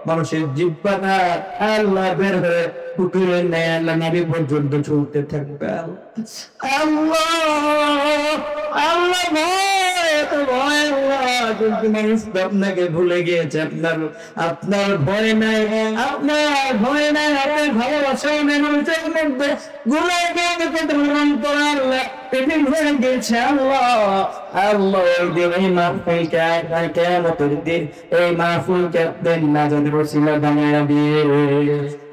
মানুষের জিহ্বাটা আল্লাহ বের হয়ে পুকুরের ন্যায় আল্লাহ নবী পর্যন্ত চলতে থাকবে আল্লাহ আল্লাহ ভয় কিন্তু মানুষ আপনাকে ভুলে গিয়েছে আপনার ভয় নাই আপনার ভয় নাই আপনার ভালোবাসা মানুষের মধ্যে গুলাকে গ্রহণ করে আল্লাহ পৃথিবী হয়ে গেছে আল্লাহ আল্লাহ এই মাহফিলকে কিয়ামতের দিন এই মাহফিলকে দেন না যদি ওসিলা বানিয়ে দিয়ে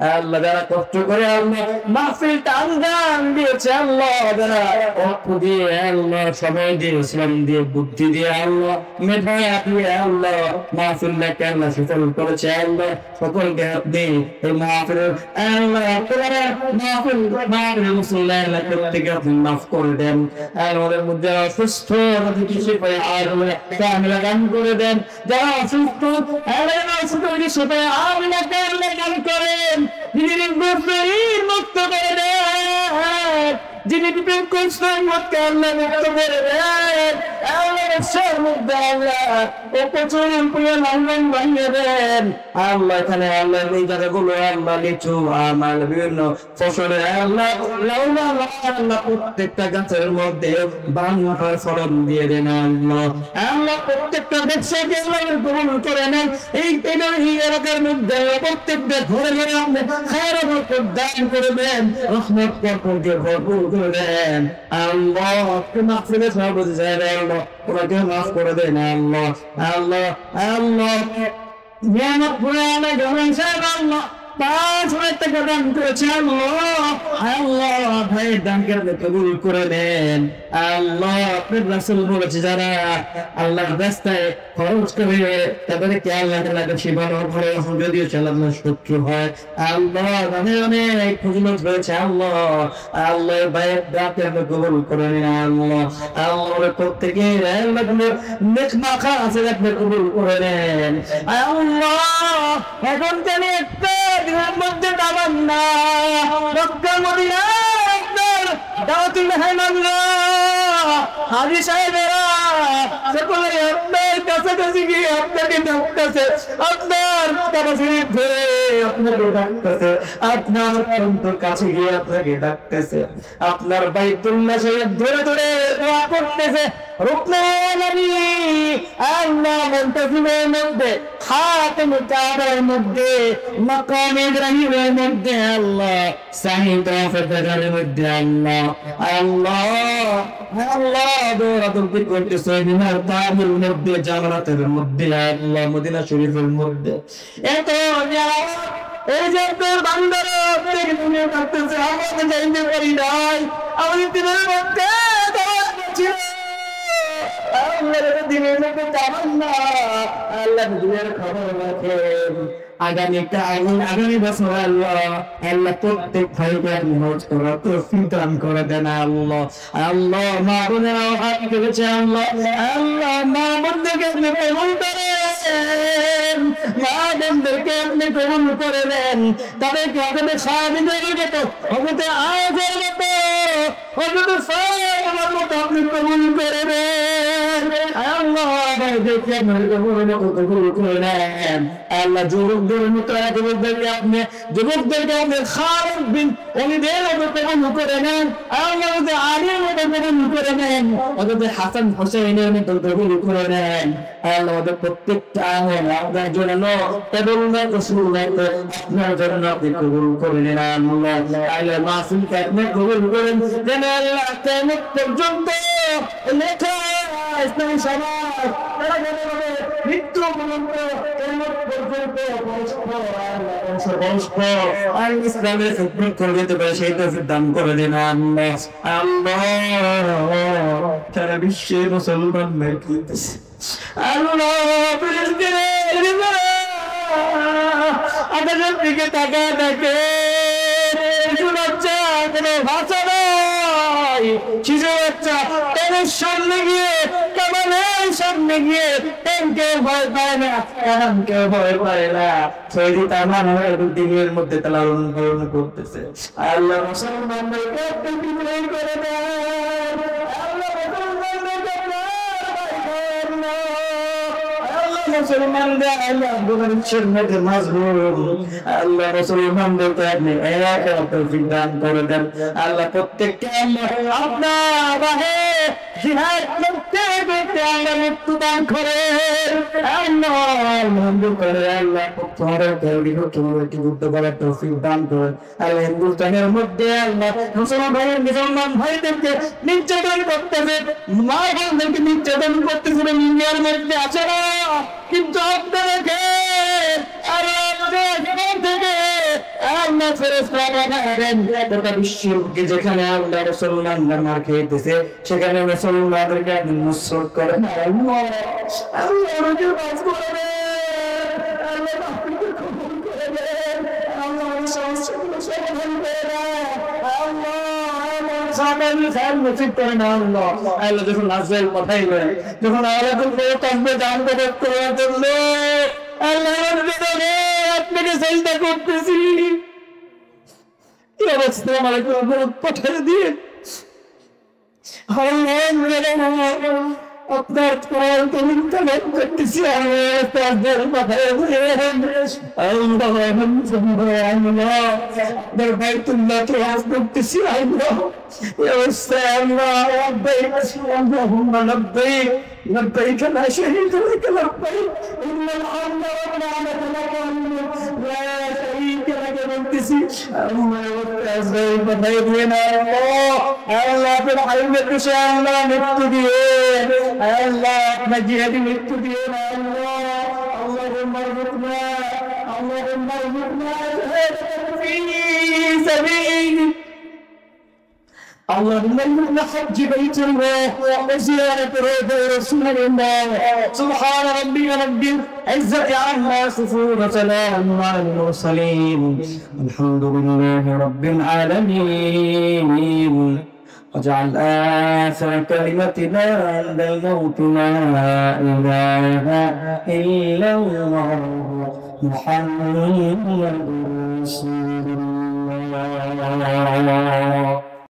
আল্লাহ যারা কষ্ট করে আল্লাহ মাহফিলটা আঞ্জাম দিয়েছে আল্লাহ যারা অর্থ দিয়ে আল্লাহ সময় দিয়ে ইসলাম দিয়ে বুদ্ধি দিয়ে আল্লাহ মেধায় আপনি আল্লাহ মাহফিলটাকে আল্লাহ সফল করেছে আল্লাহ সকলকে আপনি এই মাহফিল আল্লাহ মাহফিল মুসল্লাহ প্রত্যেকে আপনি মাফ করে দেন আমাদের মধ্যে অসুস্থ দান করে দেন যারা অসুস্থ করেন মুক্ত করে দেন যিনি বিপদ করছেন মুক্ত করে দেন আল্লাহ এখানে আল্লাহ এই জায়গাগুলো আল্লাহ লিচু আমার বিভিন্ন ফসলের আল্লাহ আল্লাহ প্রত্যেকটা গাছের মধ্যে বাংলার ফলন দিয়ে দেন আল্লাহ প্রত্যেকটা ব্যবসাকে গ্রহণ করে নেন এই এলাকার মধ্যে প্রত্যেকটা ঘরে ঘরে আপনি খায়র বরকত দান করবেন রহমত বরকতকে ভরপুর করে দেন আল্লাহ মাহফিলে সভাপতি সাহেব আল্লাহ ওনাকে মাফ করে দেন আল্লাহ আল্লাহ আল্লাহ নিয়ামত পুরানা গভর্নমেন্ট সাহেব আল্লাহ 5,000 টাকা দান করেছে আল্লাহ ভাইয়ের দানকে কবুল করে নেন আল্লাহ আপনার রাসূল বলেছে যারা আল্লাহর রাস্তায় খরচ করে তাদেরকে আল্লাহ তাআলা সেবানো করে যদিও চালানোর শত্রু হয় আল্লাহ অনেক ফজিলত রয়েছে আল্লাহ আল্লাহ ভাইয়ের দানকে কবুল করে নেন আল্লাহ আল্লাহ প্রত্যেকে নেক মাখা আছে আপনি কবুল করে নেন আল্লাহ এখন জানি একটা মধ্যে দাবান না মক্কা মদিনা দাওয়াতুল মেহমানরা, হাজী সাহেবেরা, সকলে আপনার কাছাকাছি গিয়ে আপনাকে ডাকতেছে, আপনার কাছাকাছি ধরে আপনাকে ডাকতেছে, আপনার অত্যন্ত কাছে গিয়ে আপনাকে ডাকতেছে, আপনার বাইতুল্লাহ শরীফ ধরে ধরে দোয়া করতেছে। রুকনুল আলী আল্লাহ মুনতাসিমের মধ্যে, খাতেম কাবার মধ্যে, মাকাম ইব্রাহিমের মধ্যে, আল্লাহ সাহিদ রাফেদারের মধ্যে, আল্লাহ আল্লাহ আল্লাহ দৌড়াদৌড়ি করতেছে মিনার তাবির মধ্যে, জামারাতের মধ্যে, আল্লাহ মদিনা শরীফের মধ্যে। এত এই যে বান্দারা আপনাকে মনে করতেছে, আমাকে জানতে পারি নাই, আমাদের দিনের মধ্যে আগামী বছর আল্লাহ প্রত্যেক ভাইকে হজ করার তৌফিক দান করে দেন আল্লাহ। আল্লাহ মা বোনেরাও হাত তুলেছে, আল্লাহ আল্লাহ মা বোনদেরকে আপনি কবুল করেন, মা বোনদেরকে আপনি কবুল করে দেন, তাদেরকে হজরতে সাহাবীদের মতো, হজরতে আয়েশার মতো, হজরতে সাইয়েদার মতো আপনি কবুল করে দেন আল্লাহ। দেখে আপনার কবুল করে নেন আল্লাহ। যুবকদের মতো যুবকদেরকে আপনি খালিদ বিন ওলীদের মতো কবুল করে নেন আল্লাহ, আলীর মতো কবুল করে নেন, ওদের হাসান হোসেনের মতো কবুল করে নেন আল্লাহ। ওদের প্রত্যেকটা আপনার জন্য এবং আপনার জন্য আপনি কবুল করে নেন আল্লাহ। আল্লাহ মাসুমকে আপনি কবুল করেন যেন আল্লাহ কিয়ামত পর্যন্ত লেখা ইসলামী সমাজ মৃত্যু পর্যন্ত ইসলামের খেদমত করে দিতে পারে, সেই তৌফিক দান করে দিন আল্লাহ। আল্লাহ সারা বিশ্বে মুসলমানদের আল্লাহ আমাদের দিকে তাকায় দেখে, ভাষা নাই, শিশু বাচ্চা ট্রেনের সামনে গিয়ে, কামানের সামনে গিয়ে ট্রেনকে ভয় পায় না, কেউ ভয় পায় না, শহীদ আমার দিনের মধ্যে তারা অনুকরণ করতেছে। আল্লাহ মুসলমানদেরকে বিজয়ী করে দেন, আল্লাহ মুসলমানদের আল্লাহ মধ্যে মাজলুম, আল্লাহ মুসলমানদেরকে আপনি এক তৌফিক দান করে দেন আল্লাহ। প্রত্যেককে আল্লাহ আপনার রাহে জিহাদ করতে করতে আল্লাহ মৃত্যু দান করে আল্লাহ, মঞ্জুর করে আল্লাহ। যুদ্ধ করার তৌফিক দান করেন আল্লাহ। হিন্দুস্তানের মধ্যে আল্লাহ মুসলমান ভাইদেরকে নির্যাতন করতেছে, মা বোনদেরকে নির্যাতন করতেছে, ইন্ডিয়ার মধ্যে আছে না, কিন্তু আপনাদেরকে যেখানে আল্লাহ মুসলমানরা মার খেয়েছে সেখানে মুসলমানদেরকে নুসরত করেন আল্লাহ। যখন নাজেল কথাই বলে, যখন আপনাকে চিন্তা করতেছি কি অবস্থা, আমার পাঠিয়ে দিয়ে আপনার করতেছি বাইতুল্লাহ প্রয়াস করতেছি لبيك لا شريك لك لبيك إن الحمد والنعمة لك لا شريك لك نبتسي الله يوفقك بخيرنا الله في الحلم الرشاء الله نبتدين الله نجيب نبتدين اللهم ارزقنا في سبيلك اللهم إنا حج بيت الله وزيارة روضة رسول الله سبحان ربي رب العزة عما يصفون وسلام على المرسلين الحمد لله رب العالمين واجعل آخر كلمتنا عند الموت لا إله إلا الله محمد رسول الله